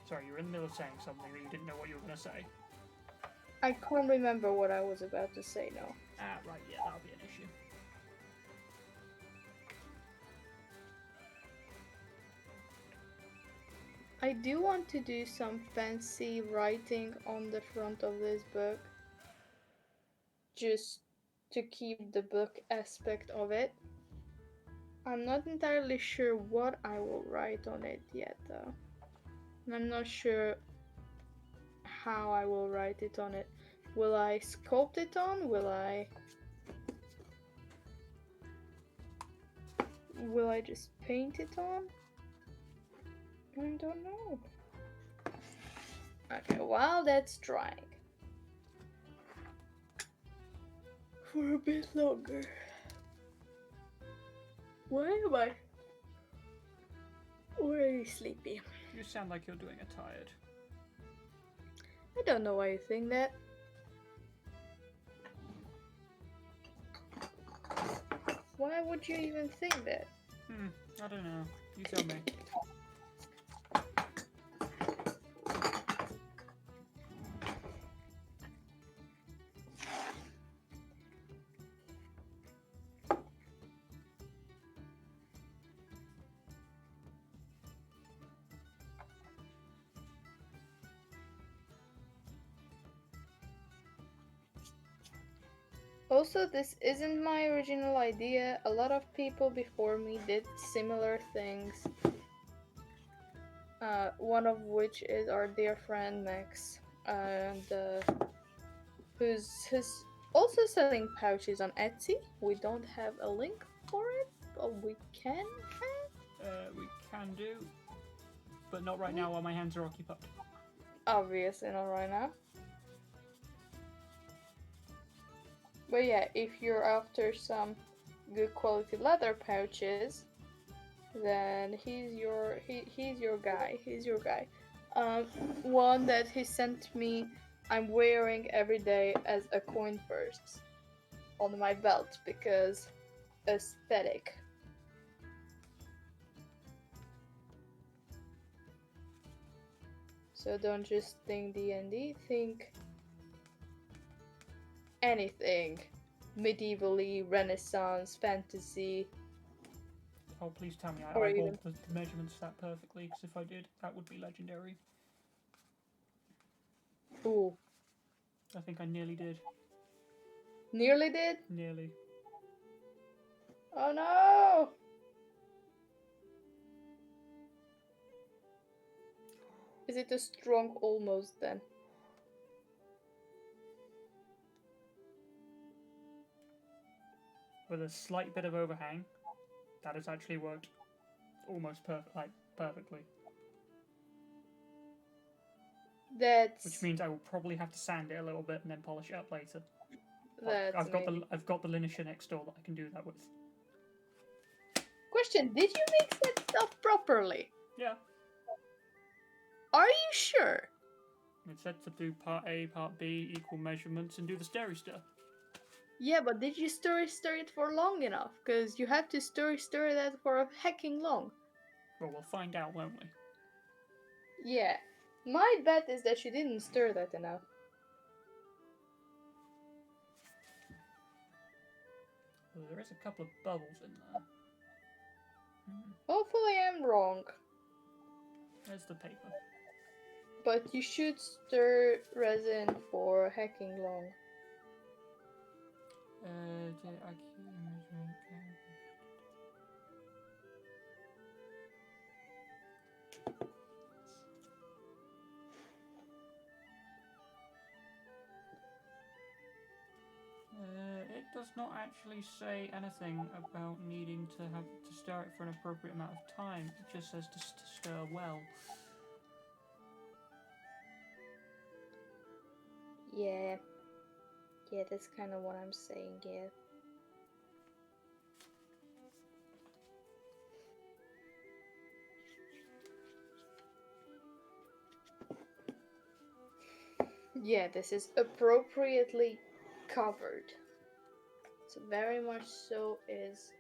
Sorry, you were in the middle of saying something that you didn't know what you were going to say. I can't remember what I was about to say now. Ah, right, yeah, that'll be an issue. I do want to do some fancy writing on the front of this book, just to keep the book aspect of it. I'm not entirely sure what I will write on it yet, though. And I'm not sure how I will write it on it. Will I sculpt it on? Will I just paint it on? I don't know. Okay, while that's drying for a bit longer. Why am I already sleepy? You sound like you're doing it tired. I don't know why you think that. Why would you even think that? I don't know. You tell me. Also, this isn't my original idea. A lot of people before me did similar things. One of which is our dear friend Max, and who's also selling pouches on Etsy. We don't have a link for it, but we can have. We can do, but not right now while my hands are occupied. Obviously not right now. But yeah, if you're after some good quality leather pouches, then he's your guy. He's your guy. One that he sent me, I'm wearing every day as a coin purse on my belt because aesthetic. So don't just think D&D, think anything. Medievally, Renaissance, fantasy. Oh, please tell me I Or eyeballed even- the measurements that perfectly, because if I did, that would be legendary. Ooh. I think I nearly did. Nearly did? Nearly. Oh no! Is it a strong almost then? With a slight bit of overhang, that has actually worked almost perfectly. That's Which means I will probably have to sand it a little bit and then polish it up later. that's maybe. I've got the linisher next door that I can do that with. Question: did you mix that stuff properly? Yeah. Are you sure? It said to do part A, part B, equal measurements, and do the stir. Yeah, but did you stir it for long enough? Because you have to stir that for a hecking long. Well, we'll find out, won't we? Yeah. My bet is that you didn't stir that enough. Well, there is a couple of bubbles in there. Hopefully I'm wrong. There's the paper. But you should stir resin for hecking long. It does not actually say anything about needing to stir it for an appropriate amount of time. It just says to stir well. Yeah. Yeah, that's kind of what I'm saying, yeah. Yeah, this is appropriately covered. So very much so is...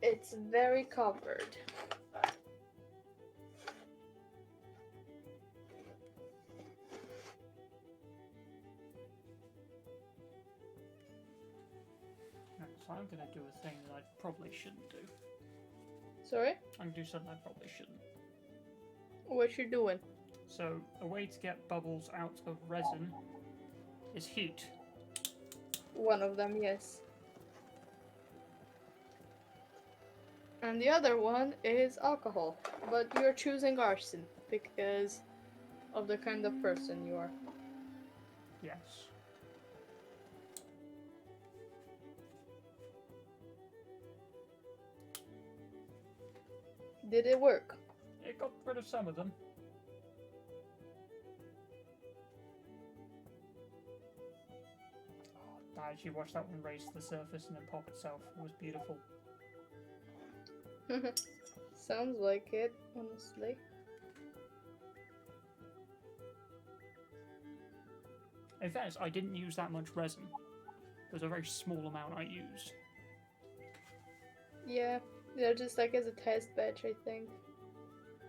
It's very covered. So I'm going to do a thing that I probably shouldn't do. Sorry? I'm going to do something I probably shouldn't. What you doing? So, a way to get bubbles out of resin is heat. One of them, yes. And the other one is alcohol. But you're choosing arson because of the kind of person you are. Yes. Did it work? It got rid of some of them. Oh, I actually watched that one raise to the surface and then pop itself. It was beautiful. Sounds like it, honestly. In fact, I didn't use that much resin. It was a very small amount I used. Yeah, just like as a test batch, I think.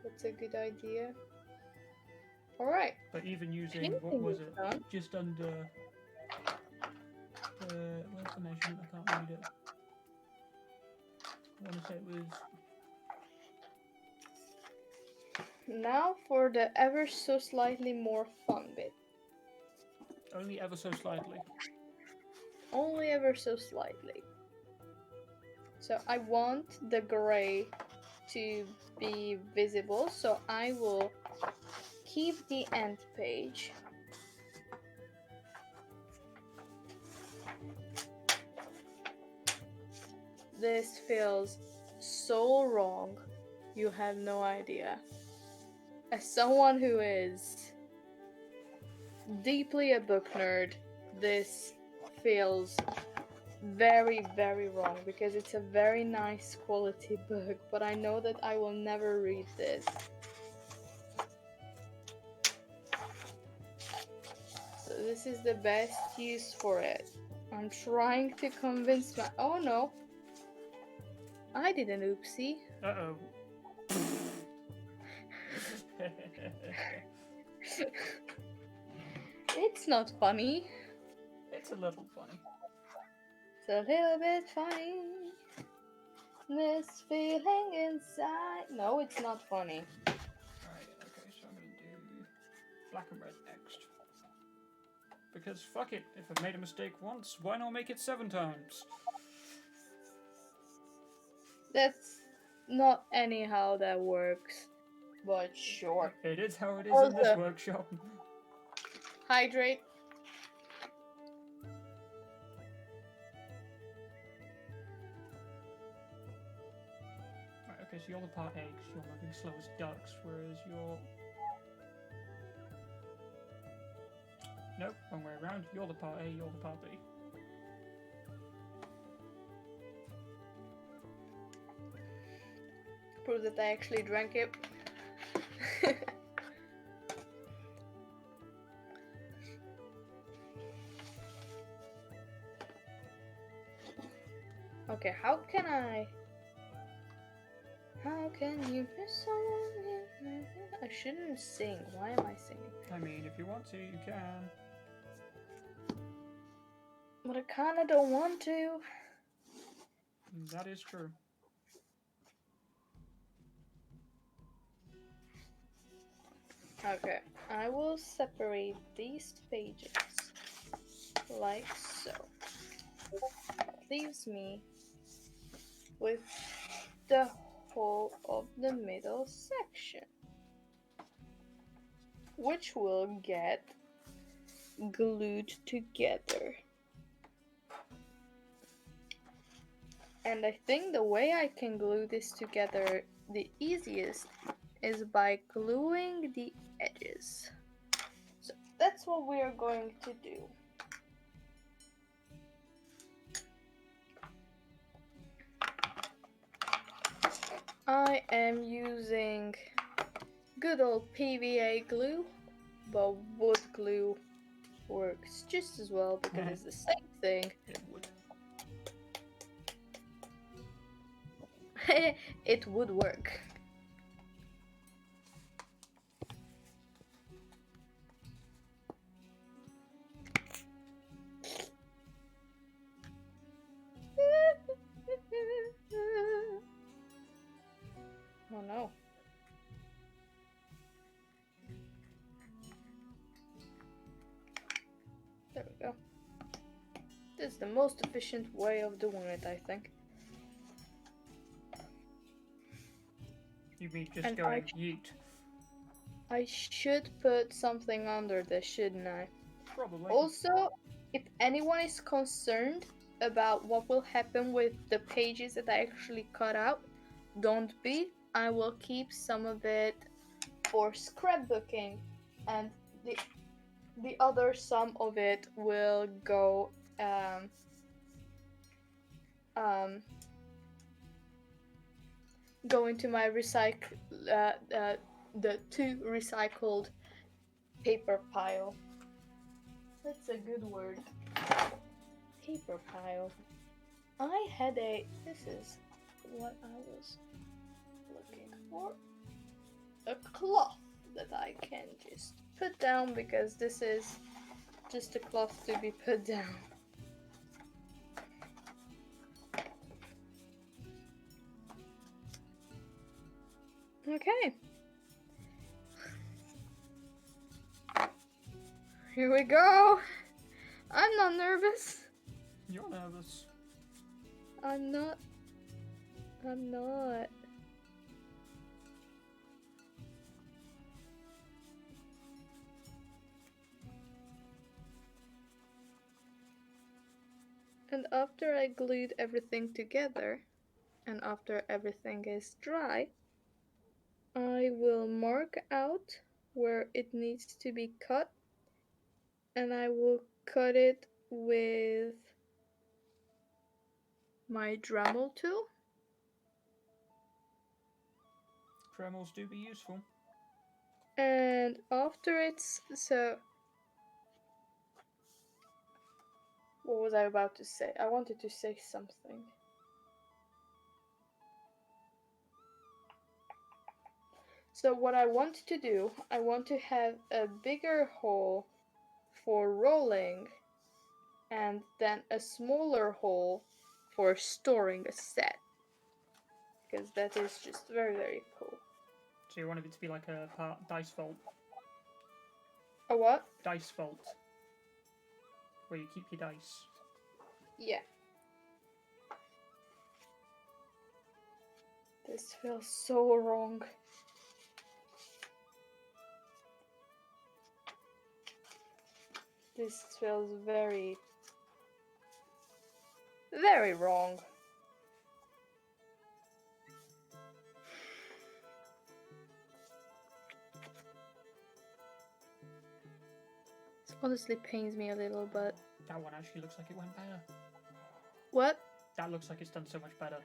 That's a good idea. Alright. But even using, Anything what was you've it? done? Just under... where's the measurement? I can't read it. I want to say it was... Now for the ever so slightly more fun bit. Only ever so slightly. Only ever so slightly. So I want the gray to be visible, so I will keep the end page. This feels so wrong. You have no idea. As someone who is deeply a book nerd, this feels very, very wrong because it's a very nice quality book, but I know that I will never read this. So this is the best use for it. I'm trying to convince my... Oh no. I did an oopsie. Uh-oh. It's not funny. It's a little funny. It's a little bit funny. This feeling inside. No, it's not funny. Right, okay, so I'm gonna do black and red next. Because fuck it, if I've made a mistake once, why not make it 7 times? That's not anyhow that works. But sure. It is how it is in this Also- workshop. Hydrate. Right, okay, so you're the part A because you're moving slow as ducks, whereas you're... Nope, wrong way around. You're the part A, you're the part B. Prove that I actually drank it. Okay, how can you miss someone? I shouldn't sing. Why am I singing? I mean, if you want to, you can. But I kinda don't want to. That is true. Okay, I will separate these pages like so. Leaves me with the whole of the middle section, which will get glued together. And I think the way I can glue this together the easiest is by gluing the edges. So that's what we are going to do. I am using good old PVA glue, but wood glue works just as well because it's the same thing. It would. It would work. Oh no. There we go. This is the most efficient way of doing it, I think. me just And going yeet. I should put something under this, shouldn't I? Probably. Also, if anyone is concerned about what will happen with the pages that I actually cut out, don't be. I will keep some of it for scrapbooking, and the other some of it will um, go into my the two recycled paper pile. That's a good word. Paper pile. This is what I was looking for. A cloth that I can just put down, because this is just a cloth to be put down. Okay. Here we go. I'm not nervous. You're nervous. I'm not. And after I glued everything together, and after everything is dry, I will mark out where it needs to be cut, and I will cut it with my Dremel tool. Dremels do be useful. And after it's what was I about to say? I wanted to say something. So what I want to do, I want to have a bigger hole for rolling, and then a smaller hole for storing a set, because that is just very, very cool. So you wanted it to be like a dice vault. A what? Dice vault. Where you keep your dice. Yeah. This feels so wrong. This feels very, very wrong. This honestly pains me a little, but... That one actually looks like it went better. What? That looks like it's done so much better.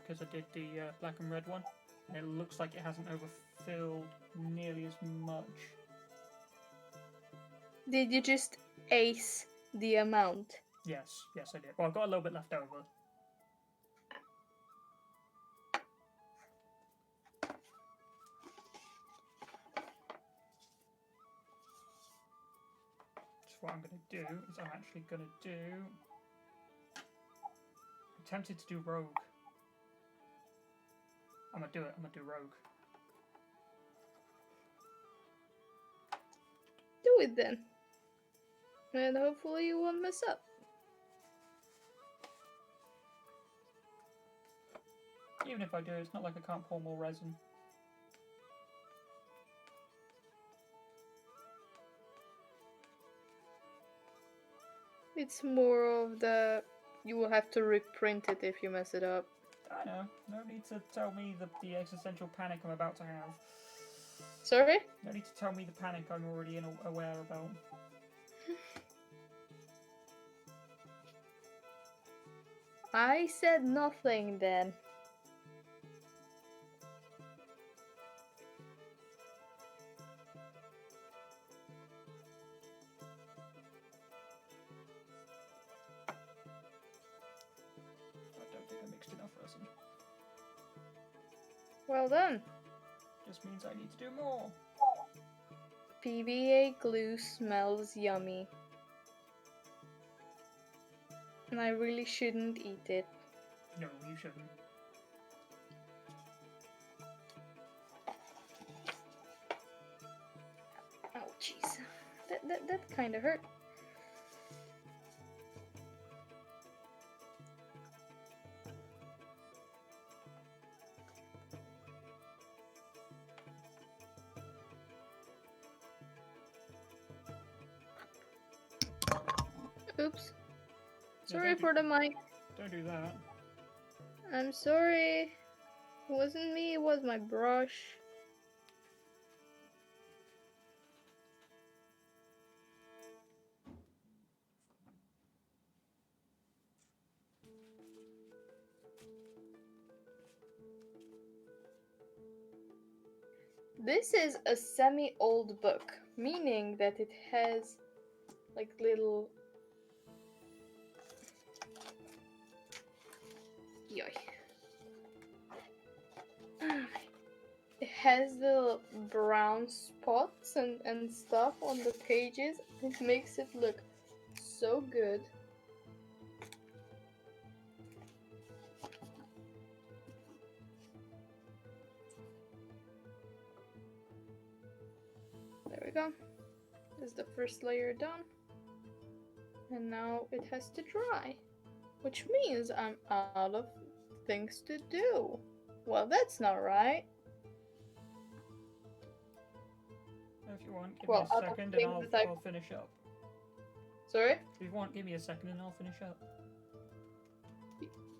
Because I did the black and red one, and it looks like it hasn't overfilled nearly as much. Did you just ace the amount? Yes, I did. Well, I've got a little bit left over. So what I'm going to do is I'm actually going to do... I'm tempted to do rogue. I'm going to do it. I'm going to do rogue. Do it then. And hopefully you won't mess up. Even if I do, it's not like I can't pour more resin. It's more of the... You will have to reprint it if you mess it up. I know. No need to tell me the existential panic I'm about to have. Sorry? No need to tell me the panic I'm already aware about. I said nothing then. I don't think I mixed enough resin. Well done. Just means I need to do more. PVA glue smells yummy. And I really shouldn't eat it. No, you shouldn't. Oh, jeez. That kind of hurt. Oops. Yeah, Sorry for the mic. Don't do that. I'm sorry. It wasn't me, it was my brush. This is a semi-old book, meaning that it has like little... Yoy. It has the brown spots and stuff on the pages. It makes it look so good. There we go. This is the first layer done. And now it has to dry. Which means I'm out of things to do. Well, that's not right. If you want, give Well, me a out of second and things that I'll finish up. Sorry? If you want, give me a second and I'll finish up.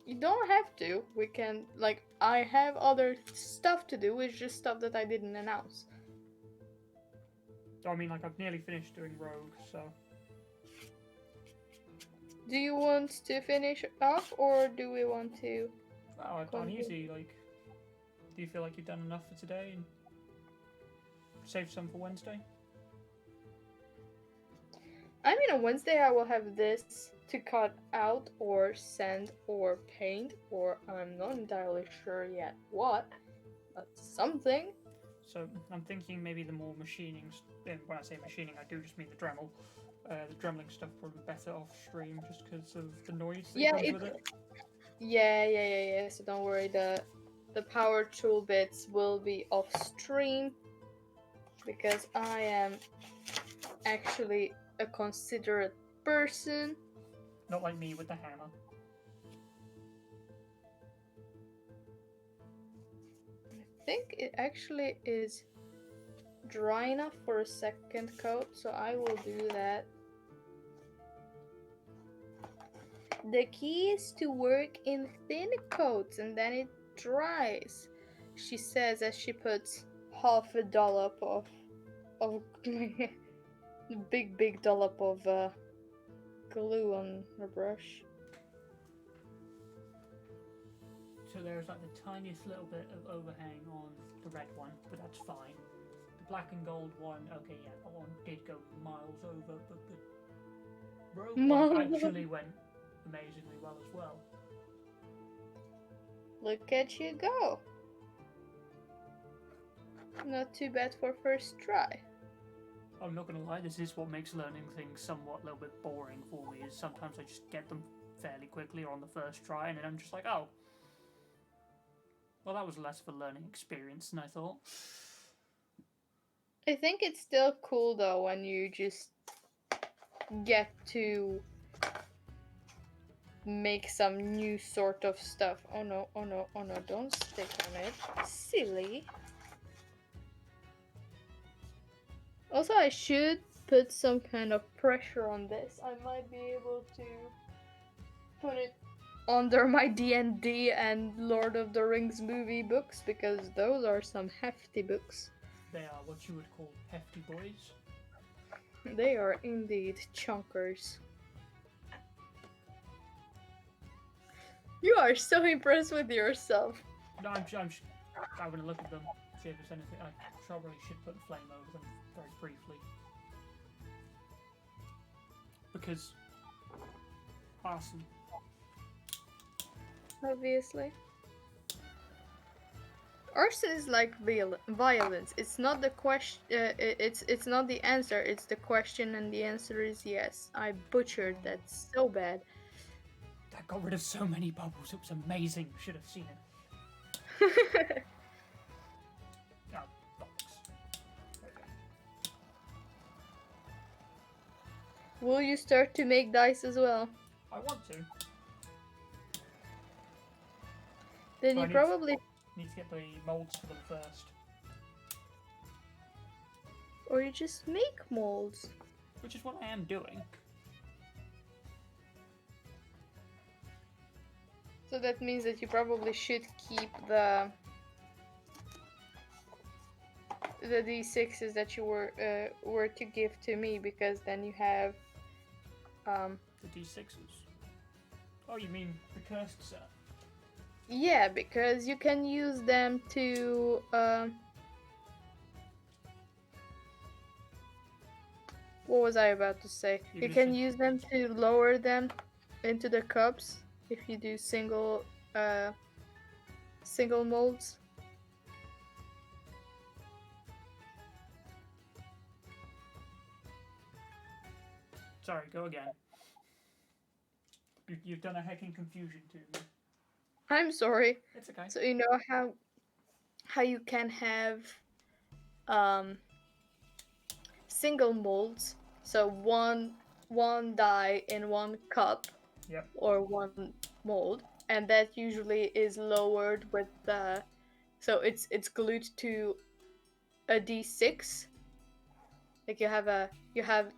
You don't have to. We can, like, I have other stuff to do. It's just stuff that I didn't announce. I mean, like, I've nearly finished doing Rogue, so... Do you want to finish off, or do we want to... Oh, I've done easy, like... Do you feel like you've done enough for today and save some for Wednesday? I mean, on Wednesday I will have this to cut out, or sand, or paint, or I'm not entirely sure yet what, but something. So, I'm thinking maybe the more machining... When I say machining, I do just mean the Dremel. The Dremeling stuff probably better off stream just because of the noise that comes with it. Yeah. So don't worry, the power tool bits will be off stream because I am actually a considerate person. Not like me with the hammer. I think it actually is dry enough for a second coat, so I will do that. The key is to work in thin coats and then it dries, she says as she puts half a dollop of big dollop of glue on her brush. So there's like the tiniest little bit of overhang on the red one, but that's fine. The black and gold one, okay, yeah, that one did go miles over, but the rogue one actually went amazingly well as well. Look at you go. Not too bad for first try. I'm not gonna lie, this is what makes learning things somewhat a little bit boring for me, is sometimes I just get them fairly quickly or on the first try, and then I'm just like, oh, well, that was less of a learning experience than I thought. I think it's still cool though when you just get to make some new sort of stuff. Oh no, don't stick on it. Silly. Also, I should put some kind of pressure on this. I might be able to put it under my D&D and Lord of the Rings movie books, because those are some hefty books. They are what you would call hefty boys. They are indeed chunkers. You are so impressed with yourself. No, I'm going to look at them, see if there's anything. I probably should put flame over them very briefly. Because arson. Obviously. Arson is like violence. It's not the question. It's not the answer. It's the question, and the answer is yes. I butchered that so bad. That got rid of so many bubbles. It was amazing. You should have seen it. Oh, box. Will you start to make dice as well? I want to. Then you probably need to get the molds for them first. Or you just make molds. Which is what I am doing. So that means that you probably should keep the D6s that you were to give to me, because then you have The D6s. Oh, you mean the cursed set? yeah, because you can use them to what was I about to say? You can use them to lower them into the cups if you do single molds. Sorry, go again. You've done a hecking confusion to me. I'm sorry. It's okay. So you know how you can have single molds, so one die in one cup. Yep. Or one mold, and that usually is lowered with the, so it's glued to a D6. Like you have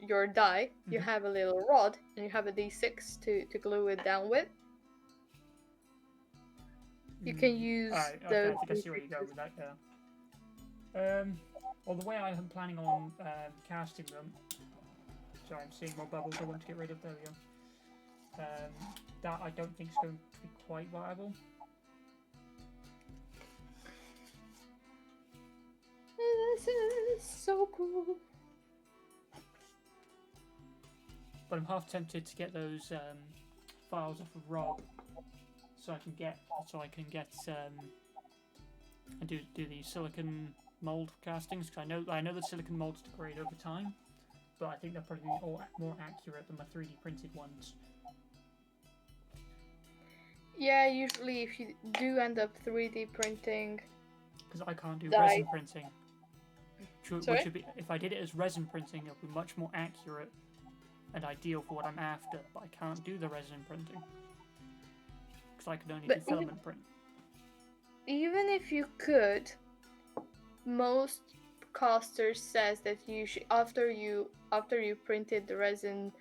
your die, you have a little rod, and you have a D6 to glue it down with. You can use okay, I think I see where you go with that. Yeah. Well, the way I'm planning on casting them. Sorry, I'm seeing more bubbles. I want to get rid of. There we go. That I don't think is going to be quite viable. This is so cool. But I'm half tempted to get those files off of Rob, so I can get and do the silicon mold castings, because I know that silicon molds degrade over time, but I think they'll probably be more accurate than my 3D printed ones. Yeah, usually if you do end up 3D printing, because I can't do resin printing. Which would be, if I did it as resin printing, it would be much more accurate and ideal for what I'm after, but I can't do the resin printing because I could only do filament print. Even if you could, most casters says that you should, after you printed the resin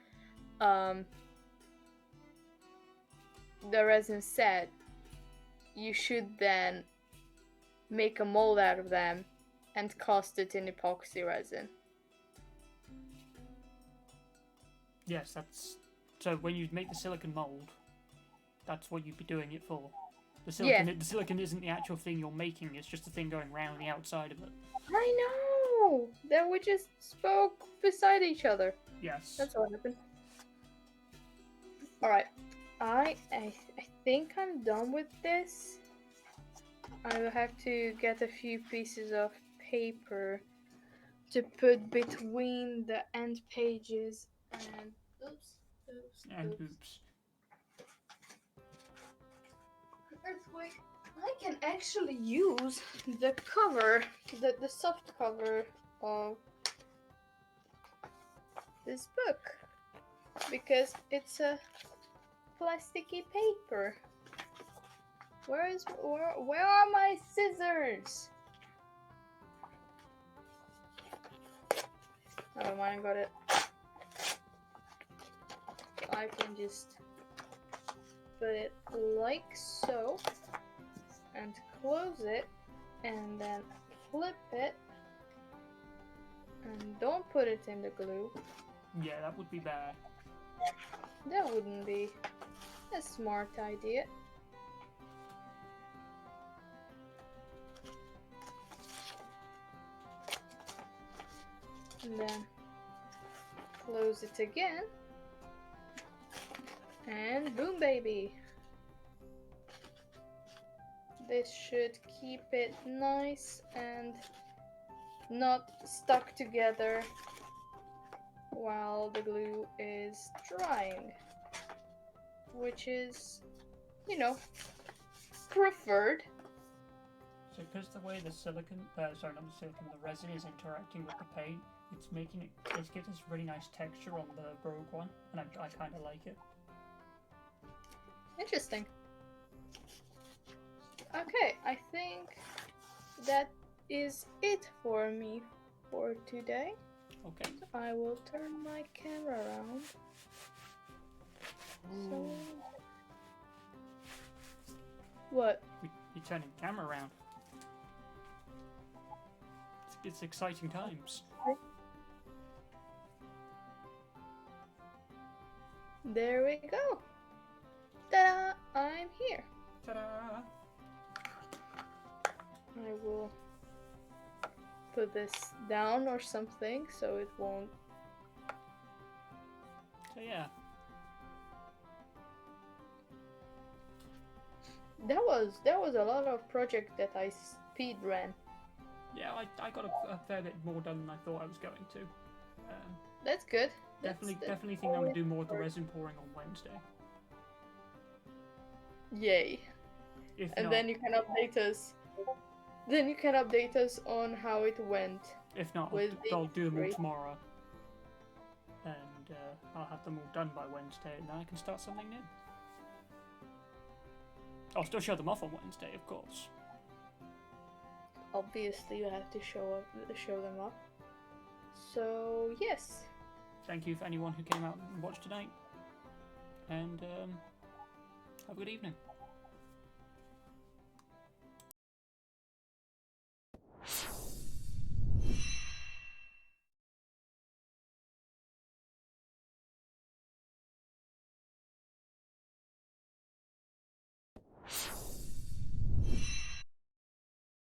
set, you should then make a mold out of them and cast it in epoxy resin. Yes, that's so. When you make the silicon mold, that's what you'd be doing it for. The silicon isn't the actual thing you're making; it's just the thing going round the outside of it. I know. Then we just spoke beside each other. Yes. That's what happened. All right. I think I'm done with this. I will have to get a few pieces of paper to put between the end pages and oops. Earthquake. I can actually use the cover, the soft cover of this book, because it's a plasticky paper. Where are my scissors? Oh, mine got it. I can just put it like so and close it and then flip it, and don't put it in the glue. Yeah, that would be bad. That wouldn't be a smart idea. And then close it again, and boom baby. This should keep it nice and not stuck together while the glue is drying, which is, you know, preferred. So because the way the silicon, the resin is interacting with the paint, it's gives this really nice texture on the Rogue One, and I kind of like it. Interesting. Okay, I think that is it for me for today. Okay. So I will turn my camera around. So What? You're turning the camera around. It's exciting times. There we go. Ta-da! I'm here. Ta-da! I will put this down or something so it won't. So yeah. That was a lot of project that I speed ran. Yeah, I got a fair bit more done than I thought I was going to. That's good. Definitely think I'm always going to do more of the hard. resin pouring on Wednesday. Yay! If And not, then you can update us. Then you can update us on how it went. if not, with I'll do them all the tomorrow, and I'll have them all done by Wednesday, and then I can start something new. I'll still show them off on Wednesday, of course. Obviously, you have to show them up. So yes. Thank you for anyone who came out and watched tonight, and have a good evening.